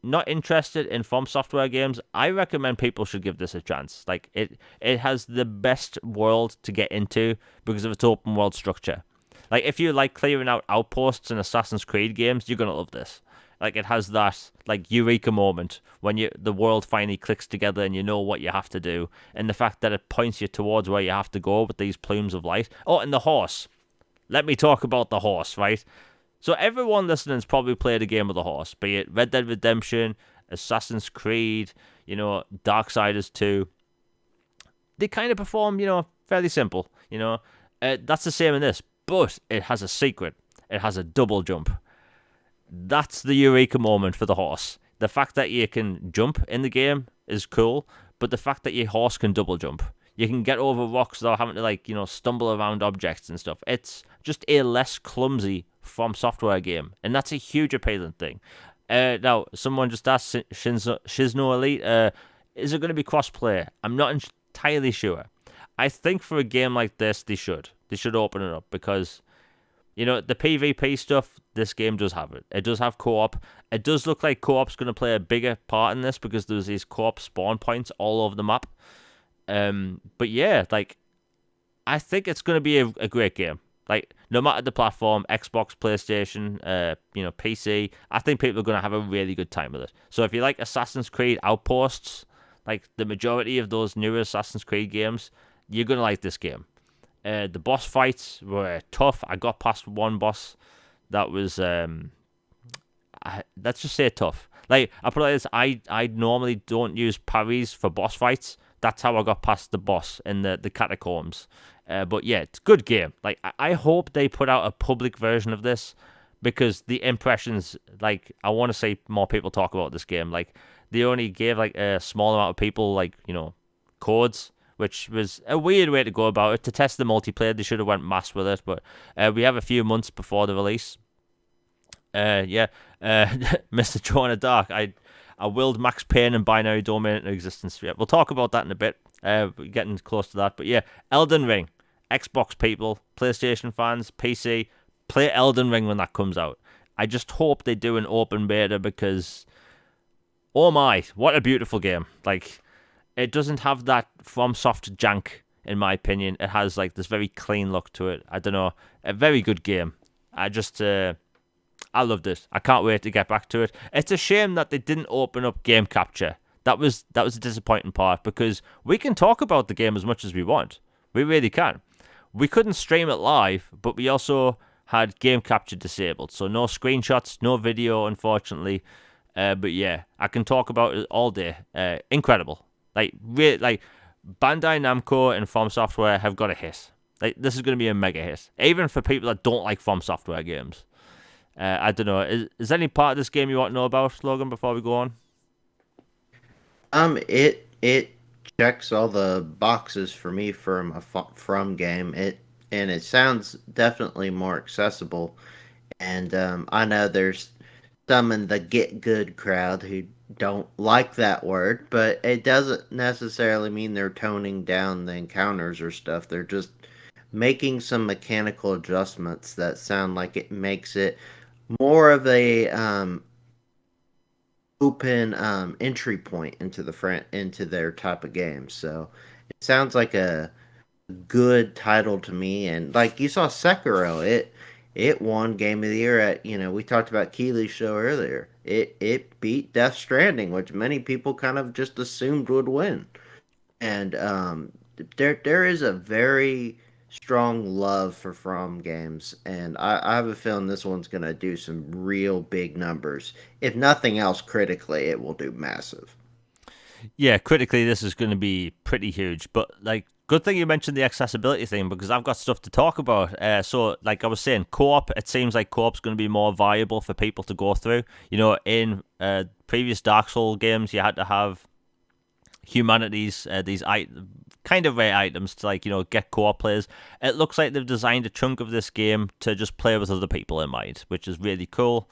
not interested in From Software games, I recommend people should give this a chance. Like, it has the best world to get into because of its open world structure. Like, if you like clearing out outposts in Assassin's Creed games, you're gonna love this. Like, it has that like eureka moment when the world finally clicks together and you know what you have to do, and the fact that it points you towards where you have to go with these plumes of light. Oh, and the horse. Let me talk about the horse, right? So everyone listening's probably played a game with a horse, be it Red Dead Redemption, Assassin's Creed, Darksiders 2. They kind of perform, fairly simple, That's the same in this, but it has a secret. It has a double jump. That's the eureka moment for the horse. The fact that you can jump in the game is cool, but the fact that your horse can double jump. You can get over rocks without having to, stumble around objects and stuff. It's just a less clumsy From Software game, and that's a huge appealing thing. Now, someone just asked Shizno Elite, is it going to be crossplay? I'm not entirely sure. I think for a game like this, they should open it up because, the PvP stuff, this game does have it. It does have co-op. It does look like co-op's going to play a bigger part in this because there's these co-op spawn points all over the map. But yeah, like, I think it's going to be a great game. Like, no matter the platform, Xbox, PlayStation, PC, I think people are going to have a really good time with it. So if you like Assassin's Creed Outposts, like the majority of those newer Assassin's Creed games, you're going to like this game. The boss fights were tough. I got past one boss that was, let's just say tough. Like, I put it like this, I normally don't use parries for boss fights. That's how I got past the boss in the catacombs. But yeah, it's a good game. Like, I hope they put out a public version of this because the impressions, like, I want to see more people talk about this game. Like, they only gave, like, a small amount of people, like, codes, which was a weird way to go about it. To test the multiplayer, they should have went mass with it, but we have a few months before the release. Mr. Joanna Dark, I willed Max Payne and Binary Domain into existence. Yeah, we'll talk about that in a bit. We're getting close to that. But yeah, Elden Ring. Xbox people, PlayStation fans, PC, play Elden Ring when that comes out. I just hope they do an open beta because, oh my, what a beautiful game. Like, it doesn't have that FromSoft jank, in my opinion. It has, like, this very clean look to it. I don't know. A very good game. I loved it. I can't wait to get back to it. It's a shame that they didn't open up game capture. That was a disappointing part because we can talk about the game as much as we want. We really can. We couldn't stream it live, but we also had game capture disabled. So no screenshots, no video, unfortunately. But yeah, I can talk about it all day. Incredible. Like Bandai Namco and From Software have got a hit. Like, this is going to be a mega hit. Even for people that don't like From Software games. I don't know. Is there any part of this game you want to know about, Logan, before we go on? It checks all the boxes for me from a From game. It sounds definitely more accessible. And I know there's some in the Get Good crowd who don't like that word, but it doesn't necessarily mean they're toning down the encounters or stuff. They're just making some mechanical adjustments that sound like it makes it more of a open entry point into their type of game. So it sounds like a good title to me. And like you saw Sekiro, it won Game of the Year at, we talked about Keeley's show earlier. It beat Death Stranding, which many people kind of just assumed would win. And there is a very strong love for From games, and I have a feeling this one's going to do some real big numbers. If nothing else, critically, it will do massive. Yeah, critically, this is going to be pretty huge. But, like, good thing you mentioned the accessibility thing because I've got stuff to talk about. So, like I was saying, co-op, it seems like co-op's going to be more viable for people to go through. In previous Dark Souls games, you had to have humanities, these kind of rare items to get co-op players. It looks like they've designed a chunk of this game to just play with other people in mind, which is really cool.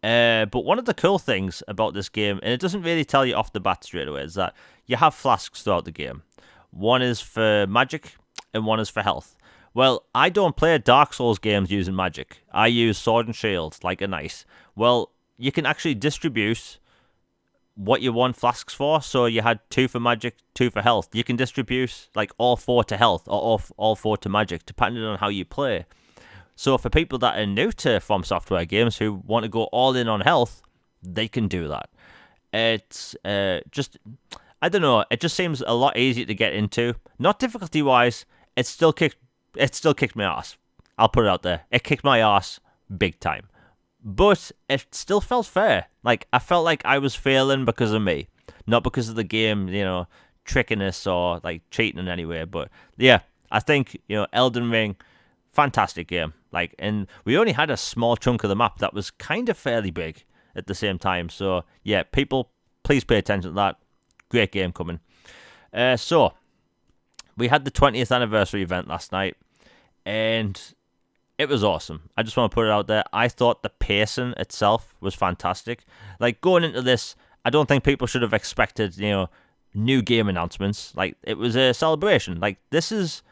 But one of the cool things about this game, and it doesn't really tell you off the bat straight away, is that you have flasks throughout the game. One is for magic, and one is for health. Well, I don't play Dark Souls games using magic. I use sword and shield like a knight. Well, you can actually distribute what you want flasks for. So you had 2 for magic, 2 for health. You can distribute like all 4 to health or all 4 to magic, depending on how you play. So for people that are new to From Software games who want to go all in on health, they can do that. It's just, I don't know, it just seems a lot easier to get into. Not difficulty wise, it still kicked my ass. I'll put it out there. It kicked my ass big time. But it still felt fair. Like, I felt like I was failing because of me, not because of the game, tricking us or like cheating in any way. But yeah, I think, Elden Ring, fantastic game. Like, and we only had a small chunk of the map that was kind of fairly big at the same time. So yeah, people, please pay attention to that. Great game coming. So we had the 20th anniversary event last night, and it was awesome. I just want to put it out there. I thought the pacing itself was fantastic. Like, going into this, I don't think people should have expected, new game announcements. Like, it was a celebration. Like, this is...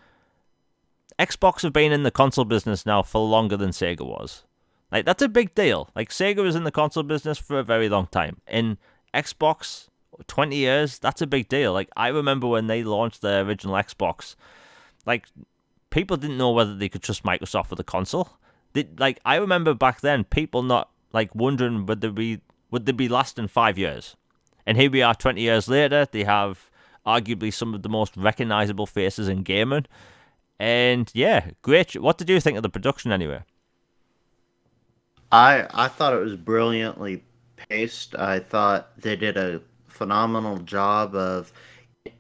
Xbox have been in the console business now for longer than Sega was. Like, that's a big deal. Like, Sega was in the console business for a very long time. In Xbox, 20 years, that's a big deal. Like, I remember when they launched the original Xbox, like, people didn't know whether they could trust Microsoft with a console. I remember back then, people not, like, wondering would they be lasting 5 years. And here we are 20 years later. They have arguably some of the most recognizable faces in gaming. And yeah, great. What did you think of the production anyway? I thought it was brilliantly paced. I thought they did a phenomenal job of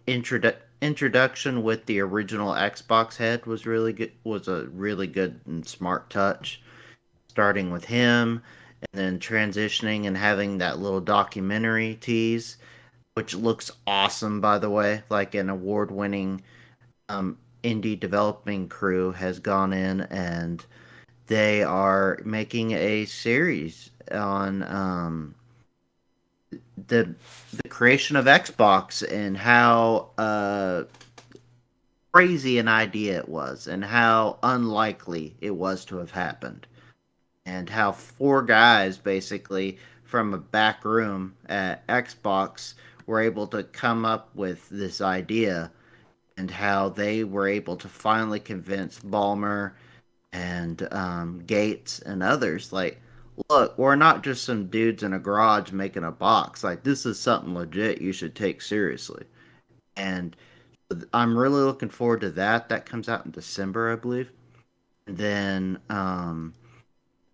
introduction with the original Xbox head was really good. Was a really good and smart touch. Starting with him, and then transitioning and having that little documentary tease, which looks awesome, by the way. Like, an award-winning um, indie developing crew has gone in, and they are making a series on the creation of Xbox and how crazy an idea it was, and how unlikely it was to have happened, and how 4 guys basically from a back room at Xbox were able to come up with this idea, and how they were able to finally convince Ballmer and Gates and others, like, look, we're not just some dudes in a garage making a box. Like, this is something legit you should take seriously. And I'm really looking forward to that. That comes out in December, I believe. And then,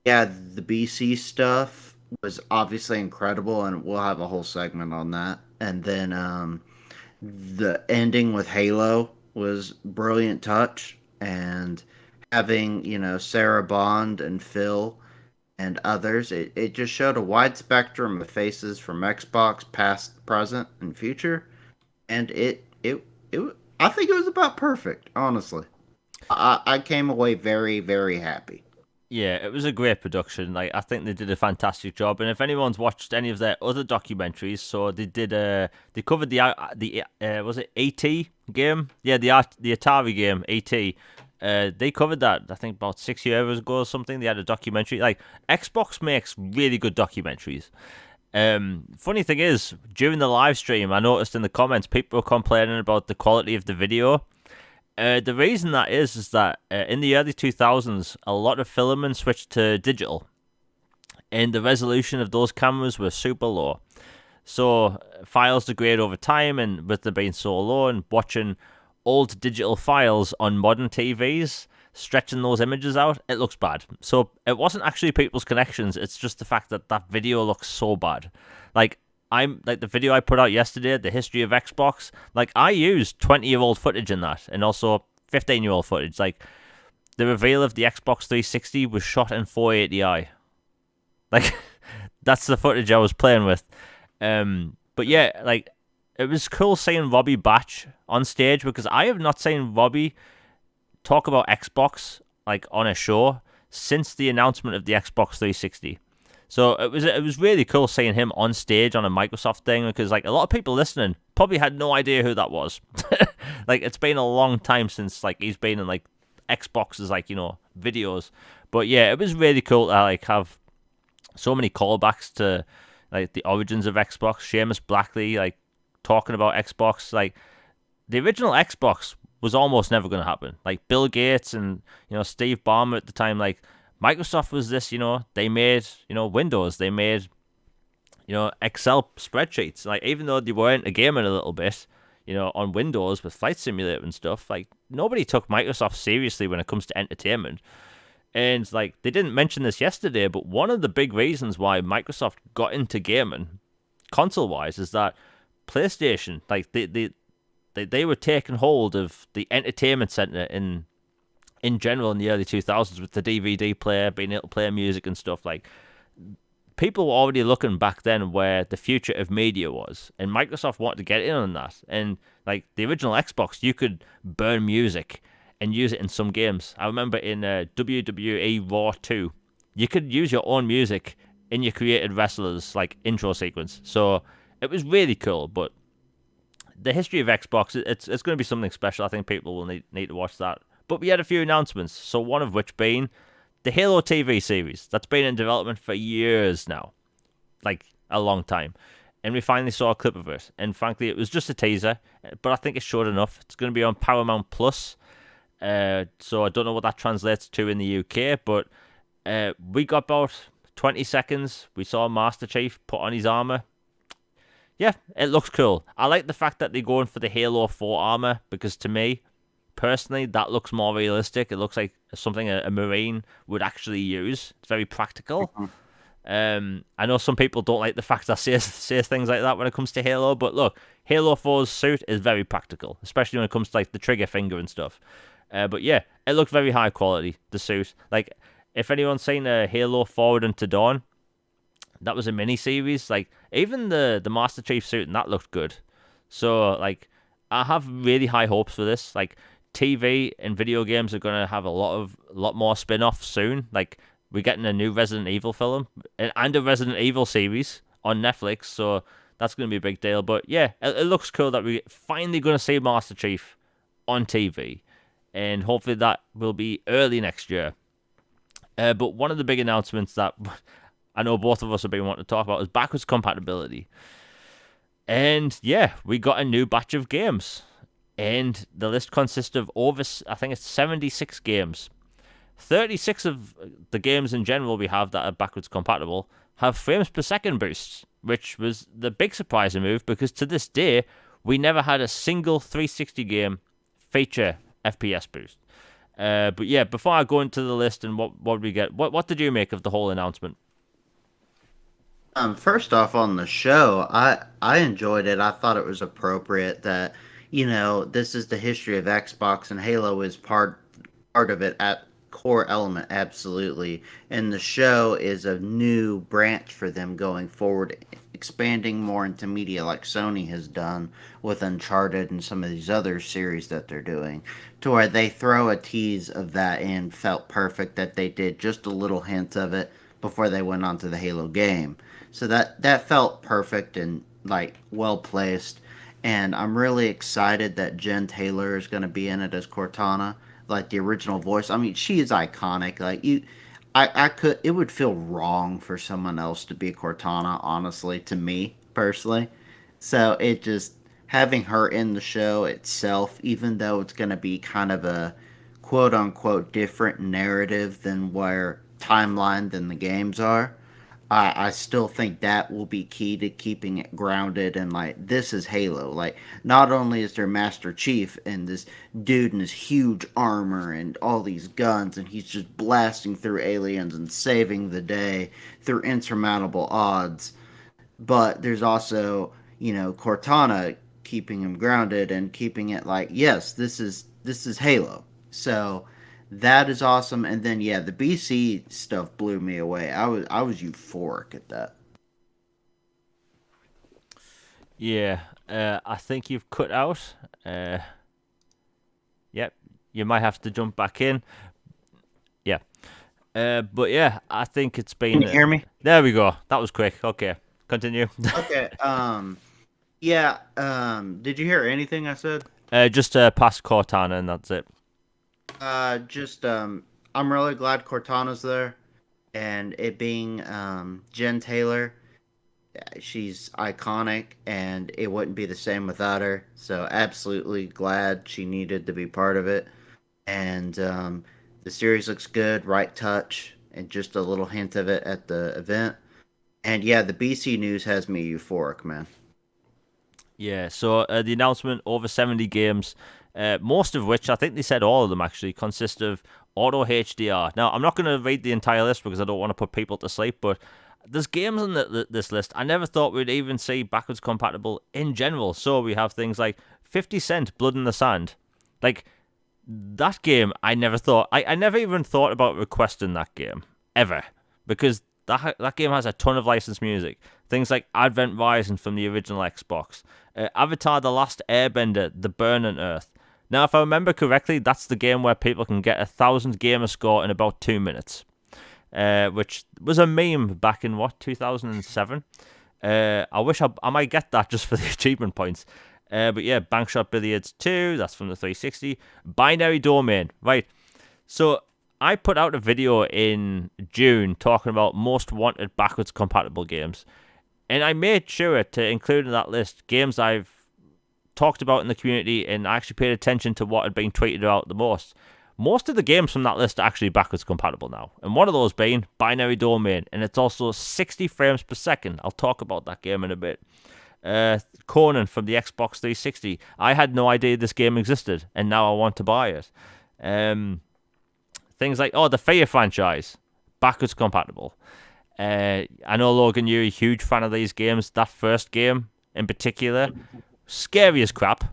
yeah, the BC stuff was obviously incredible, and we'll have a whole segment on that. And then the ending with Halo was brilliant touch, and having, Sarah Bond and Phil and others, it just showed a wide spectrum of faces from Xbox, past, present, and future, and I think it was about perfect, honestly. I came away very, very happy. Yeah, it was a great production. Like, I think they did a fantastic job. And if anyone's watched any of their other documentaries, so they did they covered the was it AT game? Yeah, the Atari game AT. They covered that, I think, about 6 years ago or something. They had a documentary. Like, Xbox makes really good documentaries. Funny thing is, during the live stream, I noticed in the comments people were complaining about the quality of the video. The reason that is that in the early 2000s, a lot of filming switched to digital, and the resolution of those cameras was super low. So files degrade over time, and with them being so low, and watching old digital files on modern TVs, stretching those images out, it looks bad. So it wasn't actually people's connections, it's just the fact that that video looks so bad. Like, the video I put out yesterday, the history of Xbox, like, I used 20-year-old footage in that, and also 15-year-old footage. Like, the reveal of the Xbox 360 was shot in 480i. Like, that's the footage I was playing with. But yeah, like, it was cool seeing Robbie Batch on stage, because I have not seen Robbie talk about Xbox, like, on a show since the announcement of the Xbox 360. So it was really cool seeing him on stage on a Microsoft thing, because like a lot of people listening probably had no idea who that was. Like it's been a long time since like he's been in like Xbox's like videos. But yeah, it was really cool to like have so many callbacks to like the origins of Xbox. Seamus Blackley like talking about Xbox. Like the original Xbox was almost never going to happen. Like Bill Gates and Steve Ballmer at the time, like Microsoft was this. They made Windows. They made Excel spreadsheets. Like even though they weren't a gamer a little bit, on Windows with Flight Simulator and stuff, like nobody took Microsoft seriously when it comes to entertainment. And like they didn't mention this yesterday, but one of the big reasons why Microsoft got into gaming, console wise, is that PlayStation, like they were taking hold of the entertainment center in general in the early 2000s with the DVD player, being able to play music and stuff. Like people were already looking back then where the future of media was, and Microsoft wanted to get in on that. And like the original Xbox, you could burn music and use it in some games. I remember in WWE Raw 2, you could use your own music in your created wrestlers like intro sequence. So it was really cool. But the history of Xbox, it's going to be something special. I think people will need to watch that. But we had a few announcements. So one of which being the Halo TV series that's been in development for years now, like a long time. And we finally saw a clip of it. And frankly, it was just a teaser, but I think it showed enough. It's going to be on Paramount Plus. So I don't know what that translates to in the UK, but we got about 20 seconds. We saw Master Chief put on his armor. Yeah, it looks cool. I like the fact that they're going for the Halo 4 armor, because to me, personally, that looks more realistic. It looks like something a Marine would actually use. It's very practical. I know some people don't like the fact that I say things like that when it comes to Halo, but look, Halo 4's suit is very practical, especially when it comes to like the trigger finger and stuff. But yeah, it looked very high quality, the suit. Like, if anyone's seen Halo Forward into Dawn, that was a mini-series. Like, even the Master Chief suit, and that looked good. So, like, I have really high hopes for this. Like, TV and video games are going to have a lot more spin-offs soon. Like, we're getting a new Resident Evil film and a Resident Evil series on Netflix, so that's going to be a big deal. But yeah, it looks cool that we're finally going to see Master Chief on TV. And hopefully that will be early next year. But one of the big announcements that I know both of us have been wanting to talk about is backwards compatibility. And yeah, we got a new batch of games. And the list consists of over, I think it's 76 games. 36 of the games in general we have that are backwards compatible have frames per second boosts, which was the big surprising move, because to this day, we never had a single 360 game feature FPS boost. But yeah, before I go into the list and what we get, what did you make of the whole announcement? First off, on the show, I enjoyed it. I thought it was appropriate that this is the history of Xbox, and Halo is part of it at core element, absolutely. And the show is a new branch for them going forward, expanding more into media like Sony has done with Uncharted and some of these other series that they're doing, to where they throw a tease of that in. Felt perfect that they did just a little hint of it before they went on to the Halo game. So that felt perfect and like well placed. And I'm really excited that Jen Taylor is going to be in it as Cortana, like the original voice. I mean, she is iconic. Like I could. It would feel wrong for someone else to be Cortana, honestly, to me personally. So it just having her in the show itself, even though it's going to be kind of a quote unquote different narrative than where timeline than the games are. I still think that will be key to keeping it grounded and like this is Halo. Like not only is there Master Chief and this dude in his huge armor and all these guns and he's just blasting through aliens and saving the day through insurmountable odds, but there's also Cortana keeping him grounded and keeping it like yes, this is Halo. So that is awesome. And then yeah, the BC stuff blew me away. I was euphoric at that. Yeah, I think you've cut out. Uh, yep, you might have to jump back in. Yeah. But yeah, I think it's Can been. you hear me? There we go. That was quick. Okay, continue. Okay. Yeah. Did you hear anything I said? Just past Cortana, and that's it. Just I'm really glad Cortana's there, and it being Jen Taylor, she's iconic, and it wouldn't be the same without her. So absolutely glad she needed to be part of it. And the series looks good, right touch, and just a little hint of it at the event. And yeah, the BC news has me euphoric, man. Yeah, so the announcement over 70 games, most of which, I think they said all of them actually, consist of auto HDR. Now, I'm not going to read the entire list because I don't want to put people to sleep, but there's games on this list I never thought we'd even see backwards compatible in general. So we have things like 50 Cent Blood in the Sand. Like, that game, I never thought, I never even thought about requesting that game, ever, because that game has a ton of licensed music. Things like Advent Rising from the original Xbox, Avatar: The Last Airbender, The Burning Earth. Now, if I remember correctly, that's the game where people can get 1,000 gamer score in about 2 minutes, which was a meme back in what 2007. I wish I might get that just for the achievement points. But yeah, Bankshot Billiards 2, that's from the 360. Binary Domain, right. So I put out a video in June talking about most wanted backwards compatible games. And I made sure to include in that list games I've talked about in the community, and I actually paid attention to what had been tweeted out the most. Most of the games from that list are actually backwards compatible now. And one of those being Binary Domain, and it's also 60 frames per second. I'll talk about that game in a bit. Conan from the Xbox 360. I had no idea this game existed, and now I want to buy it. Things like, the Fear franchise, backwards compatible. I know, Logan, you're a huge fan of these games. That first game in particular, scary as crap.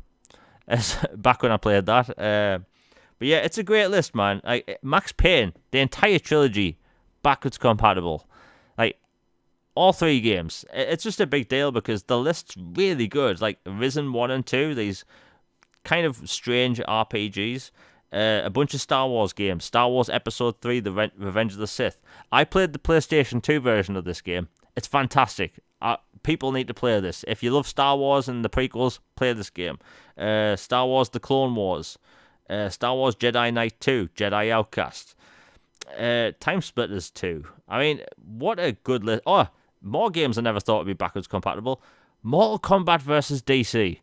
Back when I played that. But yeah, it's a great list, man. Like Max Payne, the entire trilogy, backwards compatible. Like all three games. It's just a big deal because the list's really good. Like Risen 1 and 2, these kind of strange RPGs. A bunch of Star Wars games. Star Wars Episode 3, The Revenge of the Sith. I played the PlayStation 2 version of this game. It's fantastic. People need to play this. If you love Star Wars and the prequels, play this game. Star Wars The Clone Wars. Star Wars Jedi Knight 2. Jedi Outcast. Time Splitters 2. I mean, what a good list. Oh, more games I never thought would be backwards compatible. Mortal Kombat vs. DC.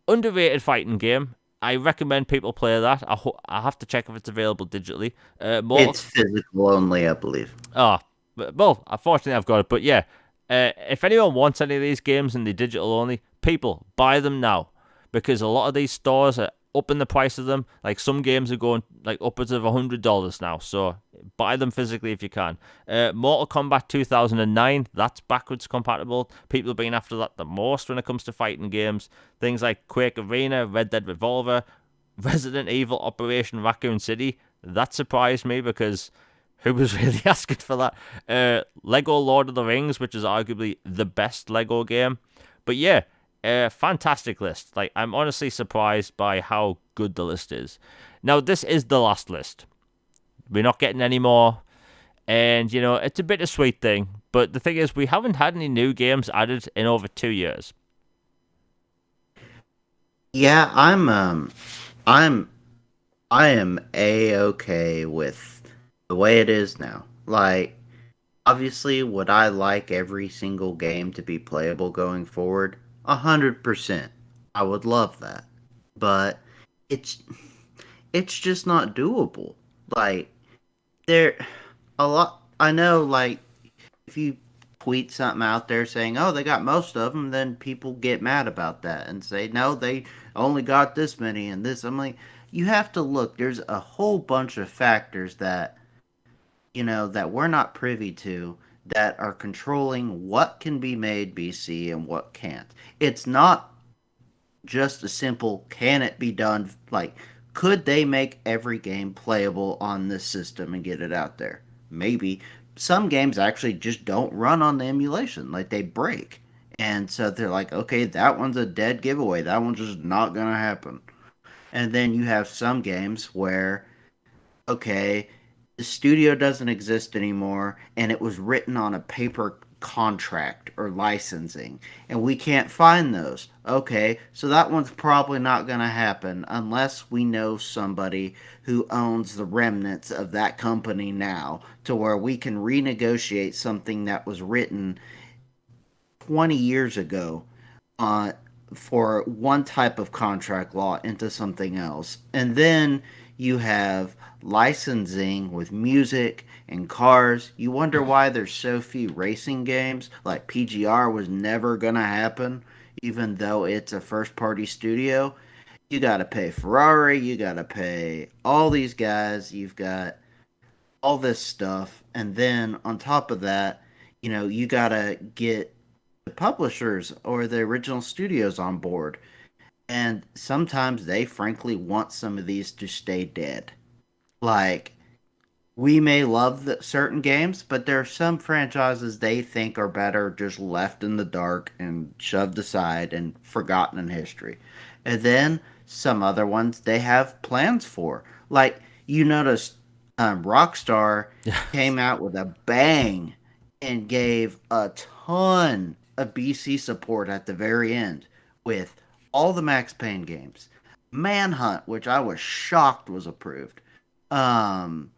Underrated fighting game. I recommend people play that. I have to check if it's available digitally. It's physical only, I believe. Oh, well, unfortunately I've got it. But yeah, if anyone wants any of these games and they're digital only, people, buy them now. Because a lot of these stores are upping the price of them. Like some games are going like upwards of $100 now. So buy them physically if you can. Mortal Kombat 2009, that's backwards compatible. People have been after that the most when it comes to fighting games. Things like Quake Arena, Red Dead Revolver, Resident Evil Operation Raccoon City. That surprised me because who was really asking for that? Lego Lord of the Rings, which is arguably the best Lego game. But yeah, fantastic list. Like, I'm honestly surprised by how good the list is. Now, this is the last list. We're not getting any more. And, it's a bittersweet thing. But the thing is, we haven't had any new games added in over 2 years. Yeah, I am a-okay with the way it is now. Like, obviously, would I like every single game to be playable going forward? 100%. I would love that. But it's it's just not doable. Like, there a lot I know, like, if you tweet something out there saying, "Oh, they got most of them," then people get mad about that and say, "No, they only got this many and this." I'm like, you have to look. There's a whole bunch of factors that that we're not privy to that are controlling what can be made BC and what can't. It's not just a simple can it be done, like could they make every game playable on this system and get it out there? Maybe. Some games actually just don't run on the emulation, like they break. And so they're like, okay, that one's a dead giveaway. That one's just not going to happen. And then you have some games where, okay, The studio doesn't exist anymore, and it was written on a paper contract or licensing, and we can't find those. Okay, so that one's probably not going to happen unless we know somebody who owns the remnants of that company now to where we can renegotiate something that was written 20 years ago uh, for one type of contract law into something else. And then you have licensing with music and cars. You wonder why there's so few racing games. Like PGR was never going to happen, even though it's a first party studio. You got to pay Ferrari, you got to pay all these guys, you've got all this stuff. And then on top of that, you got to get the publishers or the original studios on board. And sometimes they frankly want some of these to stay dead. Like, we may love certain games, but there are some franchises they think are better just left in the dark and shoved aside and forgotten in history. And then some other ones they have plans for. Like, you notice Rockstar came out with a bang and gave a ton of BC support at the very end with all the Max Payne games. Manhunt, which I was shocked was approved. Um,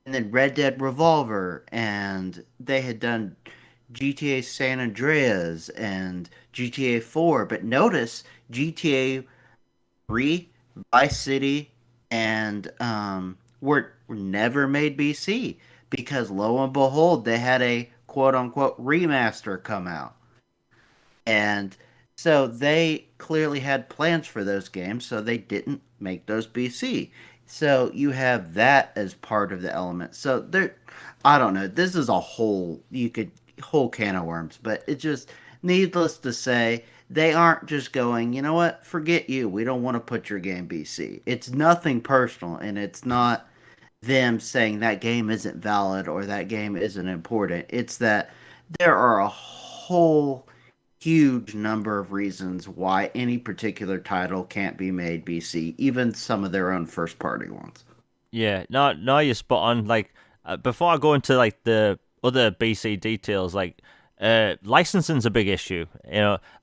and then Red Dead Revolver, and they had done GTA San Andreas and GTA 4. But notice GTA 3, Vice City, and were never made BC because lo and behold, they had a quote unquote remaster come out. And so they clearly had plans for those games, so they didn't make those BC. So you have that as part of the element. So there, I don't know. This is a whole can of worms, but it's just needless to say, they aren't just going, you know what, forget you. We don't want to put your game BC. It's nothing personal, and it's not them saying that game isn't valid or that game isn't important. It's that there are a whole huge number of reasons why any particular title can't be made BC, even some of their own first party ones. Yeah, no, you're spot on. Like, before I go into like the other BC details, like, licensing's a big issue.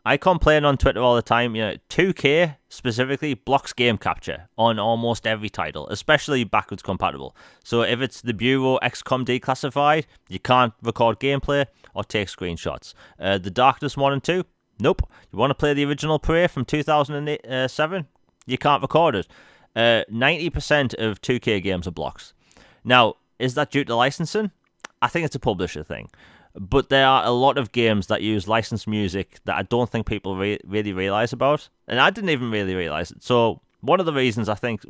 I complain on Twitter all the time. 2K specifically blocks game capture on almost every title, especially backwards compatible. So if it's the Bureau XCOM declassified, you can't record gameplay or take screenshots. The Darkness 1 and 2, nope. You want to play the original Prey from 2007? You can't record it. 90% of 2K games are blocks. Now, is that due to licensing? I think it's a publisher thing. But there are a lot of games that use licensed music that I don't think people really realize about. And I didn't even really realize it. So, one of the reasons I think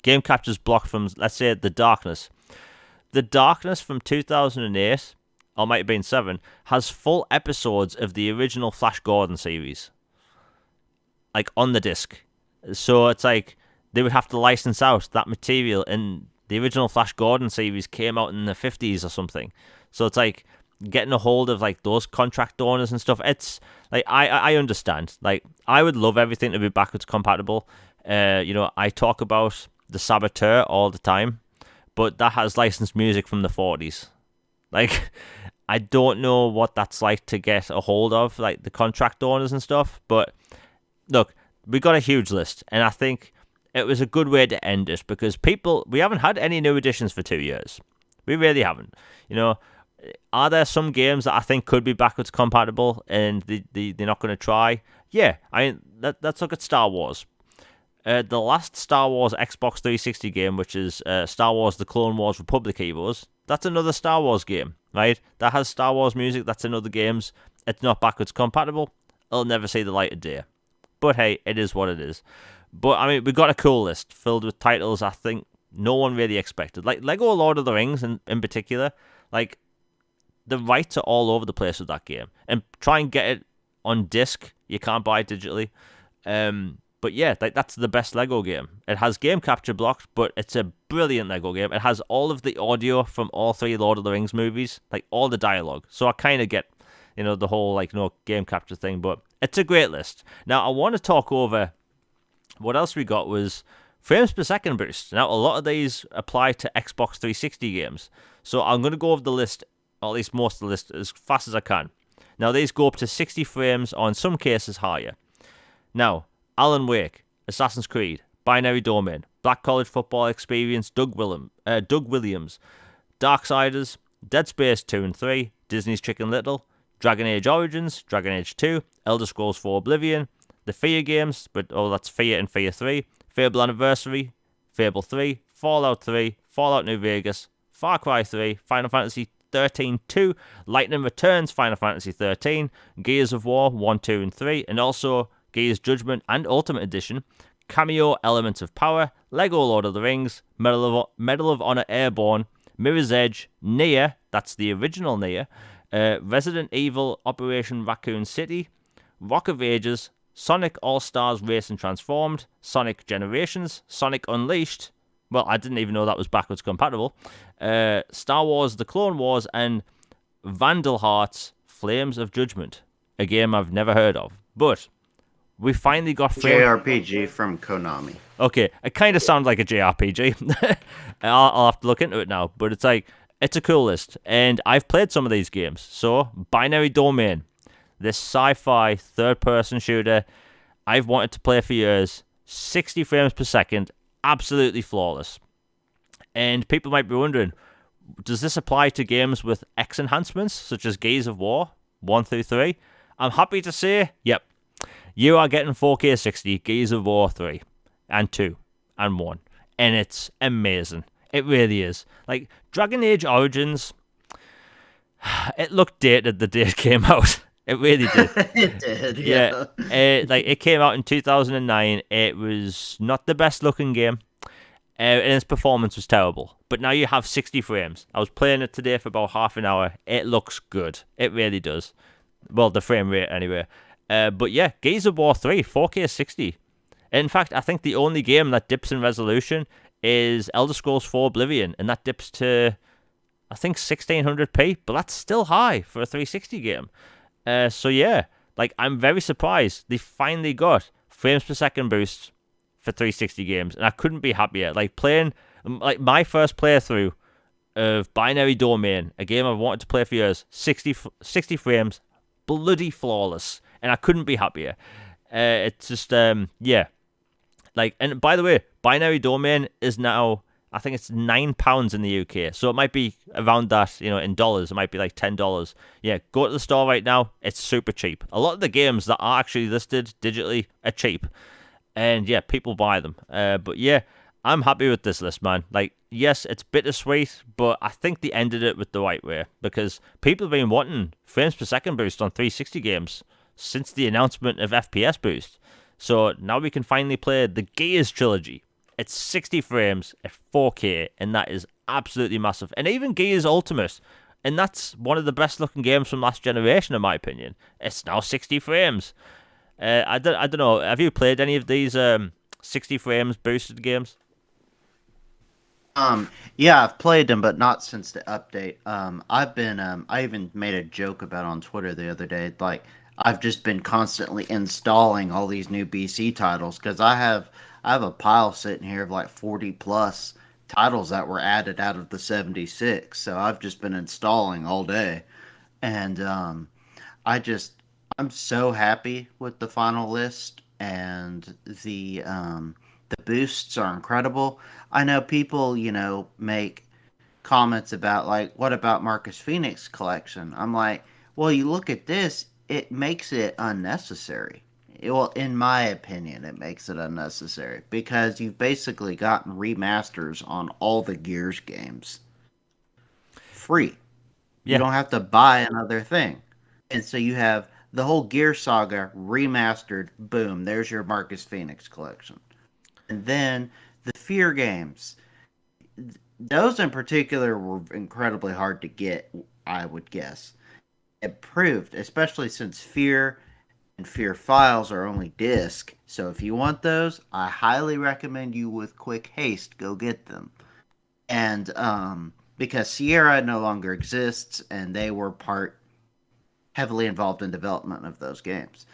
game capture's blocked from, let's say, The Darkness. The Darkness from 2008, or might have been 7, has full episodes of the original Flash Gordon series. Like, on the disc. So, it's like they would have to license out that material, and the original Flash Gordon series came out in the 50s or something. So it's like getting a hold of like those contract owners and stuff. It's like I understand. Like, I would love everything to be backwards compatible. I talk about the Saboteur all the time, but that has licensed music from the 40s. Like, I don't know what that's like to get a hold of, like the contract owners and stuff. But look, we got a huge list, and I think it was a good way to end it because we haven't had any new additions for 2 years. We really haven't. Are there some games that I think could be backwards compatible and they're not going to try? Yeah, I mean, let's look at Star Wars. The last Star Wars Xbox 360 game, which is Star Wars The Clone Wars Republic Heroes, that's another Star Wars game, right? That has Star Wars music, that's in other games. It's not backwards compatible. It'll never see the light of day. But hey, it is what it is. But, I mean, we got a cool list filled with titles I think no one really expected. Like, Lego Lord of the Rings in particular, like, the rights are all over the place with that game. And try and get it on disc. You can't buy it digitally. But yeah, that's the best Lego game. It has game capture blocked, but it's a brilliant Lego game. It has all of the audio from all 3 Lord of the Rings movies, like all the dialogue. So I kind of get, the whole game capture thing. But it's a great list. Now I want to talk over what else we got was frames per second boost. Now, a lot of these apply to Xbox 360 games. So I'm going to go over the list, or at least most of the list, as fast as I can. Now, these go up to 60 frames, or in some cases higher. Now, Alan Wake, Assassin's Creed, Binary Domain, Black College Football Experience, Doug Williams, Darksiders, Dead Space 2 and 3, Disney's Chicken Little, Dragon Age Origins, Dragon Age 2, Elder Scrolls 4 Oblivion, the Fear games, that's Fear and Fear 3, Fable Anniversary, Fable 3, Fallout 3, Fallout New Vegas, Far Cry 3, Final Fantasy 13 2, Lightning Returns, Final Fantasy 13, Gears of War 1, 2, and 3, and also Gears Judgment and Ultimate Edition, Cameo Elements of Power, Lego Lord of the Rings, Medal of Honor Airborne, Mirror's Edge, Nier, that's the original Nier, Resident Evil Operation Raccoon City, Rock of Ages, Sonic All-Stars Racing Transformed, Sonic Generations, Sonic Unleashed, well, I didn't even know that was backwards compatible, Star Wars The Clone Wars, and Vandal Hearts Flames of Judgment, a game I've never heard of. But we finally got JRPG from Konami. Okay, it kind of sounds like a JRPG. I'll have to look into it now, but it's a cool list, and I've played some of these games. So, Binary Domain, this sci-fi third-person shooter I've wanted to play for years, 60 frames per second, absolutely flawless. And people might be wondering, does this apply to games with X enhancements, such as Gears of War 1 through 3? I'm happy to say, yep. You are getting 4K 60 Gears of War 3 and 2 and 1. And it's amazing. It really is. Like, Dragon Age Origins, it looked dated the day it came out. It really did. It did, yeah. It came out in 2009. It was not the best looking game. And its performance was terrible. But now you have 60 frames. I was playing it today for about half an hour. It looks good. It really does. Well, the frame rate anyway. But yeah, Gears of War 3, 4K 60. In fact, I think the only game that dips in resolution is Elder Scrolls 4 Oblivion, and that dips to, I think, 1600p, but that's still high for a 360 game. So yeah, like, I'm very surprised they finally got frames per second boosts for 360 games, and I couldn't be happier. Like, playing, like, my first playthrough of Binary Domain, a game I've wanted to play for years, 60 frames, bloody flawless. And I couldn't be happier. It's just, yeah. Like, and by the way, Binary Domain is now, I think it's £9 in the UK. So it might be around that, in dollars. It might be like $10. Yeah, go to the store right now. It's super cheap. A lot of the games that are actually listed digitally are cheap. And yeah, people buy them. But yeah, I'm happy with this list, man. Like, yes, it's bittersweet, but I think they ended it with the right way. Because people have been wanting frames per second boost on 360 games since the announcement of FPS boost. So now we can finally play the Gears Trilogy. It's 60 frames at 4K, and that is absolutely massive. And even Gears Ultimate, and that's one of the best looking games from last generation, in my opinion. It's now 60 frames. I don't know, have you played any of these 60 frames boosted games? Yeah, I've played them, but not since the update. I even made a joke about on Twitter the other day, like, I've just been constantly installing all these new BC titles because I have a pile sitting here of like 40 plus titles that were added out of the 76. So I've just been installing all day, and I'm so happy with the final list, and the boosts are incredible. I know people, make comments about, like, what about Marcus Phoenix collection? I'm like, well, you look at this, it makes it unnecessary. Well, in my opinion, it makes it unnecessary because you've basically gotten remasters on all the Gears games free. Yeah. You don't have to buy another thing. And so you have the whole Gear Saga remastered. Boom, there's your Marcus Phoenix collection. And then the Fear games. Those in particular were incredibly hard to get, I would guess. It proved, especially since Fear and Fear Files are only disc. So if you want those, I highly recommend you with quick haste go get them. And because Sierra no longer exists, and they were heavily involved in development of those games.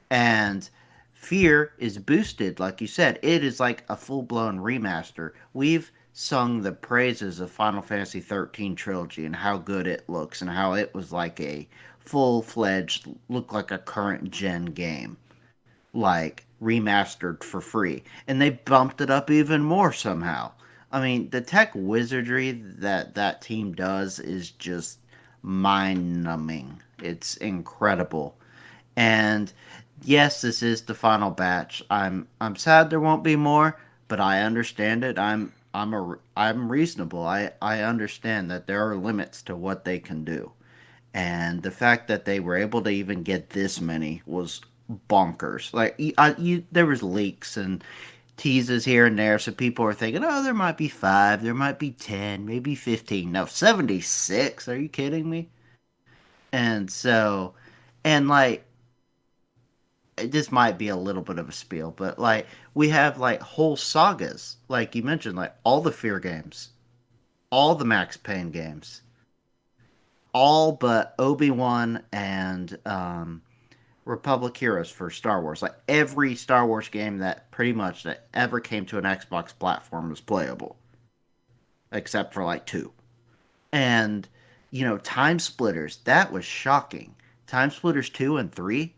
And Fear is boosted, like you said. It is like a full blown remaster. We've sung the praises of Final Fantasy 13 Trilogy and how good it looks and how it was like a full fledged, look like a current gen game, like remastered for free. And they bumped it up even more somehow. I mean, the tech wizardry that that team does is just mind numbing. It's incredible. And yes, this is the final batch. I'm sad there won't be more, but I understand it. I'm reasonable. I understand that there are limits to what they can do. And the fact that they were able to even get this many was bonkers. Like there was leaks and teases here and there, so people are thinking, oh, there might be 5, there might be 10, maybe 15. No, 76. Are you kidding me? And so, and like this might be a little bit of a spiel, but like we have like whole sagas, like you mentioned, like all the Fear games, all the Max Payne games, all but Obi-Wan and Republic Heroes for Star Wars. Like every Star Wars game that pretty much that ever came to an Xbox platform was playable, except for like 2. And Time Splitters, that was shocking. Time Splitters 2 and 3,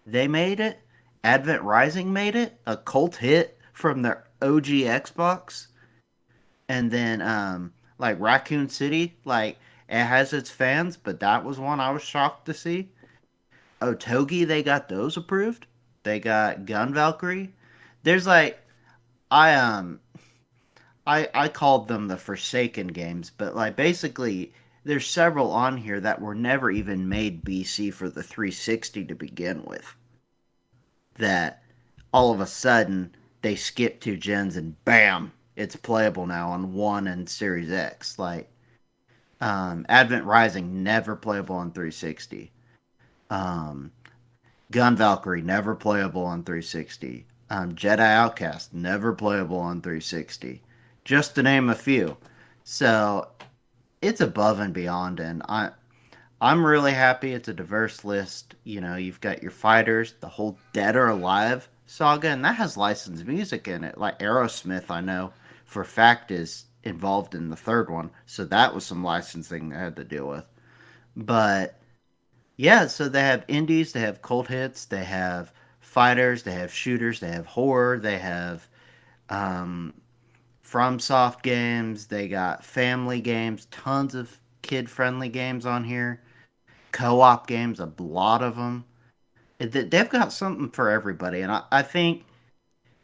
they made it. Advent Rising made it, a cult hit from their OG Xbox. And then like Raccoon City, like it has its fans, but that was one I was shocked to see. Otogi, they got those approved. They got Gun Valkyrie. There's like I I called them the Forsaken games, but like basically there's several on here that were never even made BC for the 360 to begin with. That all of a sudden they skip 2 gens and bam, it's playable now on One and Series X. Like Advent Rising never playable on 360. Um, Gun Valkyrie never playable on 360. Jedi Outcast never playable on 360. Just to name a few. So it's above and beyond, and I'm really happy. It's a diverse list. You've got your fighters, the whole Dead or Alive saga, and that has licensed music in it. Like Aerosmith, I know for a fact is involved in the third one, so that was some licensing they had to deal with. But yeah, so they have indies, they have cult hits, they have fighters, they have shooters, they have horror, they have um, FromSoft games, they got family games, tons of kid-friendly games on here, co-op games, a lot of them. They've got something for everybody, and I think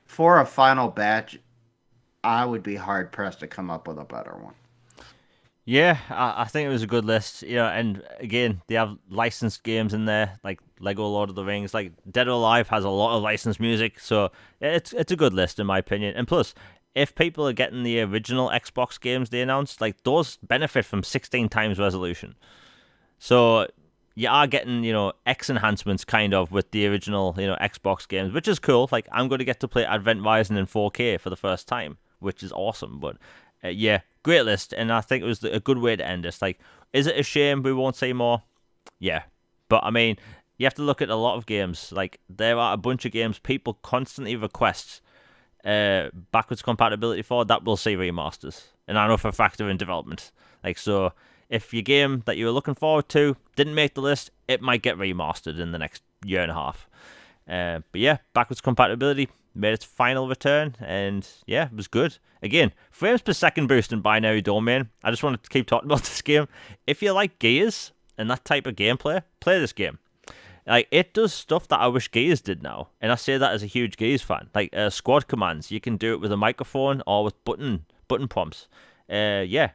for a final batch, I would be hard pressed to come up with a better one. Yeah, I think it was a good list. And again, they have licensed games in there, like Lego Lord of the Rings. Like Dead or Alive has a lot of licensed music, so it's a good list in my opinion. And plus, if people are getting the original Xbox games they announced, like those benefit from 16 times resolution. So you are getting, X enhancements kind of with the original, Xbox games, which is cool. Like I'm going to get to play Advent Rising in 4K for the first time, which is awesome. But yeah, great list, and I think it was a good way to end this. Like, is it a shame we won't see more? Yeah, but I mean, you have to look at a lot of games. Like there are a bunch of games people constantly request backwards compatibility for that will see remasters, and I know for a fact they're in development. Like so, if your game that you were looking forward to didn't make the list, it might get remastered in the next year and a half. But yeah, backwards compatibility made its final return, and yeah, it was good. Again, frames per second boost in binary domain. I just wanted to keep talking about this game. If you like Gears and that type of gameplay, play this game. Like it does stuff that I wish Gears did now, and I say that as a huge Gears fan. Like squad commands, you can do it with a microphone or with button prompts. Yeah,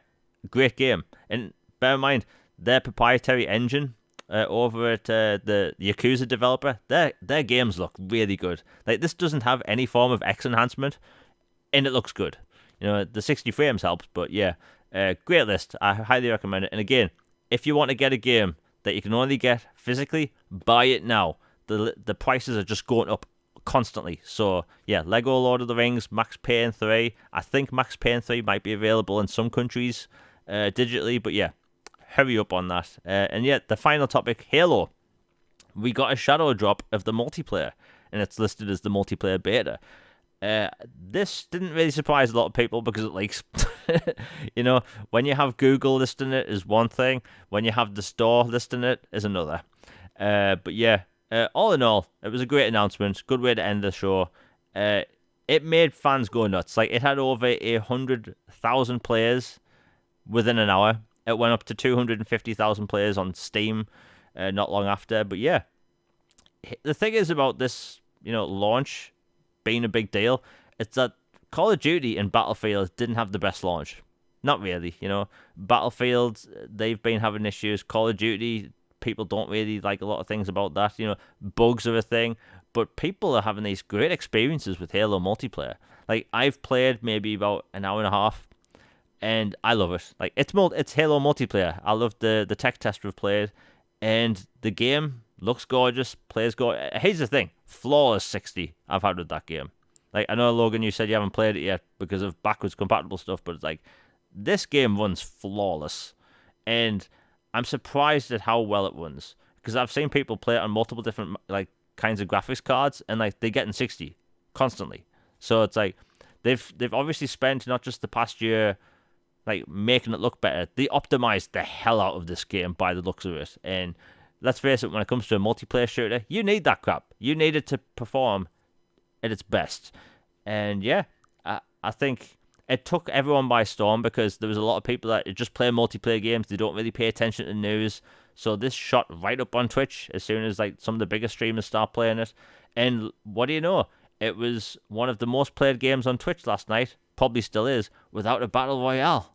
great game. And bear in mind their proprietary engine over at the Yakuza developer, their games look really good. Like this doesn't have any form of X enhancement, and it looks good. The 60 frames helps, but yeah, great list. I highly recommend it. And again, if you want to get a game that you can only get physically, buy it now. The prices are just going up constantly. So yeah, Lego Lord of the Rings, Max Payne 3. I think Max Payne 3 might be available in some countries digitally, but yeah, hurry up on that. And yet, the final topic, Halo. We got a shadow drop of the multiplayer. and it's listed as the multiplayer beta. This didn't really surprise a lot of people because it leaks. You know, when you have Google listing it is one thing, when you have the store listing it is another. But yeah, all in all, it was a great announcement. Good way to end the show. It made fans go nuts. Like, it had over 100,000 players within an hour. It went up to 250,000 players on Steam not long after. But yeah, the thing is about this, launch being a big deal, it's that Call of Duty and Battlefield didn't have the best launch. Not really, Battlefield, they've been having issues. Call of Duty, people don't really like a lot of things about that. Bugs are a thing. But people are having these great experiences with Halo multiplayer. Like, I've played maybe about an hour and a half, and I love it. Like, it's Halo multiplayer. I love the tech test we've played, and the game looks gorgeous, plays gorgeous. Here's the thing, flawless 60 I've had with that game. Like, I know, Logan, you said you haven't played it yet because of backwards compatible stuff, but it's like, this game runs flawless, and I'm surprised at how well it runs, because I've seen people play it on multiple different, like, kinds of graphics cards, and like they get in 60 constantly. So it's like they've obviously spent not just the past year like making it look better. They optimized the hell out of this game by the looks of it. And let's face it, when it comes to a multiplayer shooter, you need that crap. You need it to perform at its best. And yeah, I think it took everyone by storm, because there was a lot of people that just play multiplayer games. They don't really pay attention to news. So this shot right up on Twitch as soon as like some of the bigger streamers start playing it. And what do you know? It was one of the most played games on Twitch last night. Probably still is, without a battle royale.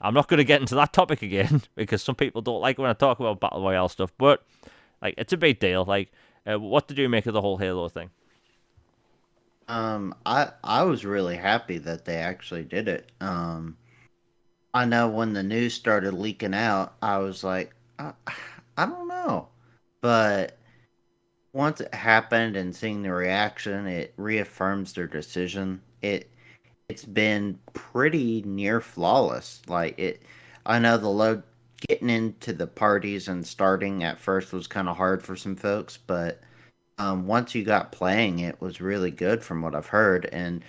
I'm not going to get into that topic again because some people don't like when I talk about battle royale stuff. But like, it's a big deal. Like, what did you make of the whole Halo thing? I was really happy that they actually did it. I know when the news started leaking out, I was like, I don't know. But once it happened and seeing the reaction, it reaffirms their decision. It's been pretty near flawless. I know the load getting into the parties and starting at first was kind of hard for some folks, but once you got playing, it was really good from what I've heard. And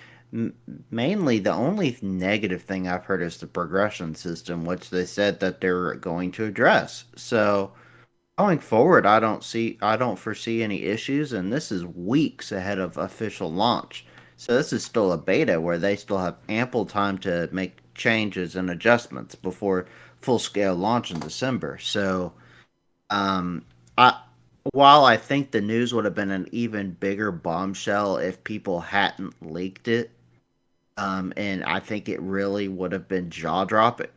mainly, the only negative thing I've heard is the progression system, which they said that they're going to address. So going forward, I don't foresee any issues, and this is weeks ahead of official launch. So this is still a beta where they still have ample time to make changes and adjustments before full scale launch in December. So, I while I think the news would have been an even bigger bombshell if people hadn't leaked it, and I think it really would have been jaw dropping.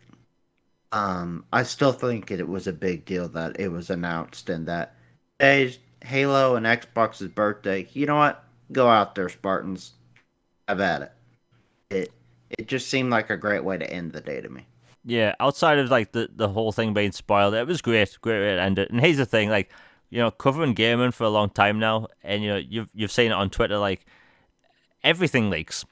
I still think it was a big deal that it was announced and that today's Halo and Xbox's birthday. You know what? Go out there, Spartans. Have at it. It it just seemed like a great way to end the day to me. Yeah, outside of like the whole thing being spoiled, it was great way to end it. And here's the thing, like, covering gaming for a long time now, and you've seen it on Twitter, like, everything leaks.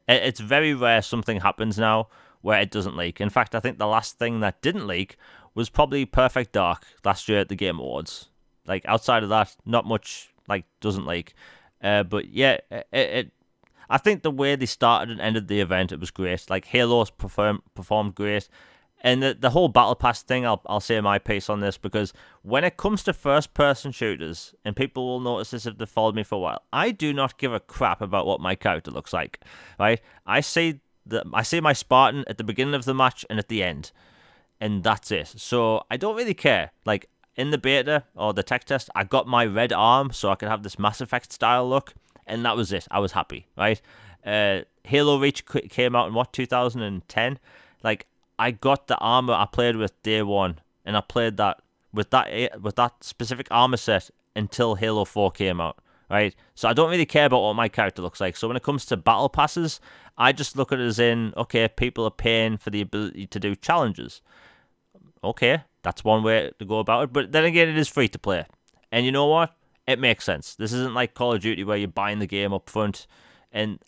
It's very rare something happens now where it doesn't leak. In fact, I think the last thing that didn't leak was probably Perfect Dark last year at the Game Awards. Like, outside of that, not much like doesn't leak. But yeah, I think the way they started and ended the event, it was great. Like, Halo's performed great. And the whole Battle Pass thing, I'll say my piece on this, because when it comes to first-person shooters, and people will notice this if they've followed me for a while, I do not give a crap about what my character looks like, right? I see my Spartan at the beginning of the match and at the end, and that's it. So I don't really care. Like, in the beta or the tech test, I got my red arm so I could have this Mass Effect style look, and that was it. I was happy, right? Halo Reach came out in 2010? Like, I got the armor I played with day one, and I played that with that specific armor set until Halo 4 came out, right? So I don't really care about what my character looks like. So when it comes to battle passes, I just look at it as in, okay, people are paying for the ability to do challenges. Okay, that's one way to go about it. But then again, it is free to play. And you know what? It makes sense. This isn't like Call of Duty where you're buying the game up front. And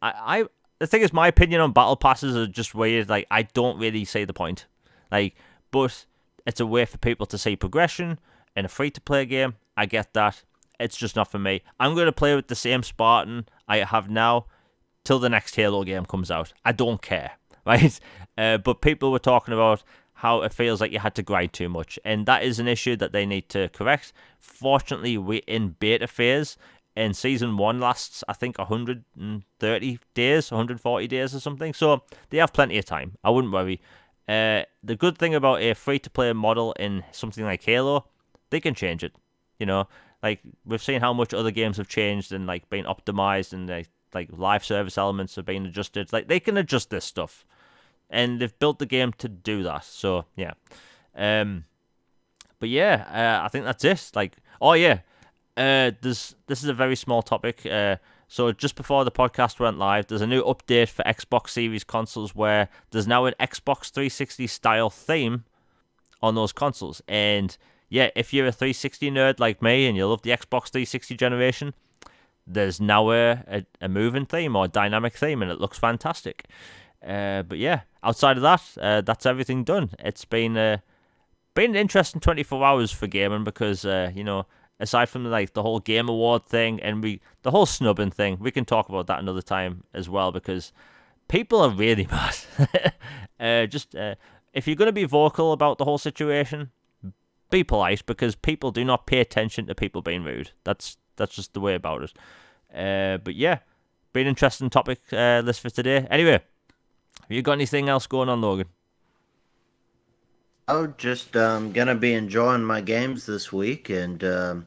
the thing is, my opinion on battle passes are just weird. Like, I don't really see the point. Like, but it's a way for people to see progression in a free-to-play game. I get that. It's just not for me. I'm going to play with the same Spartan I have now till the next Halo game comes out. I don't care, right? But people were talking about how it feels like you had to grind too much, and that is an issue that they need to correct. Fortunately, we're in beta phase, and Season 1 lasts, I think, 130 days, 140 days or something, so they have plenty of time. I wouldn't worry. The good thing about a free-to-play model in something like Halo, they can change it, you know? Like, we've seen how much other games have changed and, like, been optimized, and, like live service elements have been adjusted. Like, they can adjust this stuff, and they've built the game to do that. So yeah, but yeah, I think that's it. Like, oh yeah, this is a very small topic. So just before the podcast went live, there's a new update for Xbox Series consoles where there's now an Xbox 360 style theme on those consoles. And yeah, if you're a 360 nerd like me and you love the Xbox 360 generation, there's now a moving theme or dynamic theme, and it looks fantastic. But yeah, outside of that, that's everything done. It's been an interesting 24 hours for gaming because aside from like the whole Game Award thing and the whole snubbing thing, we can talk about that another time as well because people are really mad. If you're going to be vocal about the whole situation, be polite because people do not pay attention to people being rude. That's just the way about it. But yeah, been an interesting topic list for today. Anyway, have you got anything else going on, Logan? Oh, just gonna be enjoying my games this week and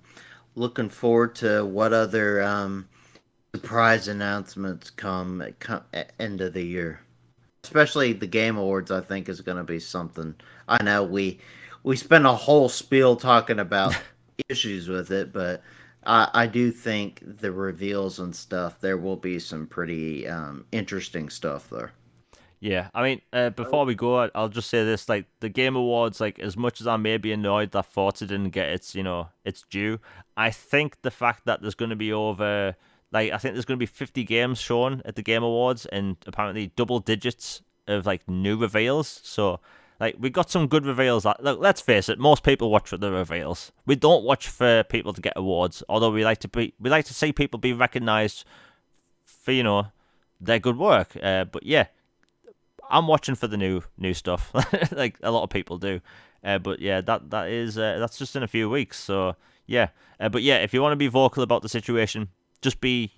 looking forward to what other surprise announcements come at end of the year. Especially the Game Awards, I think is gonna be something. I know we spent a whole spiel talking about issues with it, but I do think the reveals and stuff, there will be some pretty interesting stuff there. Yeah, I mean, before we go, I'll just say this: like the Game Awards, like as much as I may be annoyed that Forza didn't get its due, I think the fact that there's going to be I think there's going to be 50 games shown at the Game Awards, and apparently double digits of like new reveals. So like we got some good reveals. Look, let's face it, most people watch for the reveals. We don't watch for people to get awards, although we like to see people be recognized for their good work. But yeah. I'm watching for the new stuff, like a lot of people do. But yeah, that's just in a few weeks. So yeah, but yeah, if you want to be vocal about the situation, just be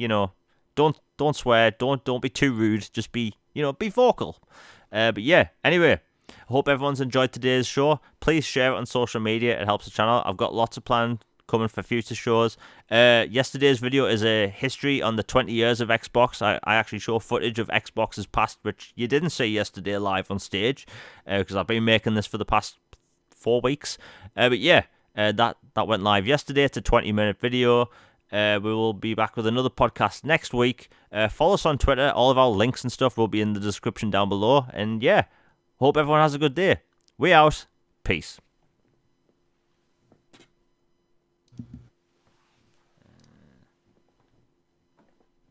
don't swear, don't be too rude. Just be be vocal. But yeah, anyway, I hope everyone's enjoyed today's show. Please share it on social media; it helps the channel. I've got lots of planned coming for future shows. Yesterday's video is a history on the 20 years of Xbox. I actually show footage of Xbox's past, which you didn't see yesterday live on stage, because I've been making this for the past 4 weeks. But yeah, that went live yesterday. It's a 20-minute video. We will be back with another podcast next week. Follow us on Twitter. All of our links and stuff will be in the description down below. And yeah, hope everyone has a good day. We out. Peace.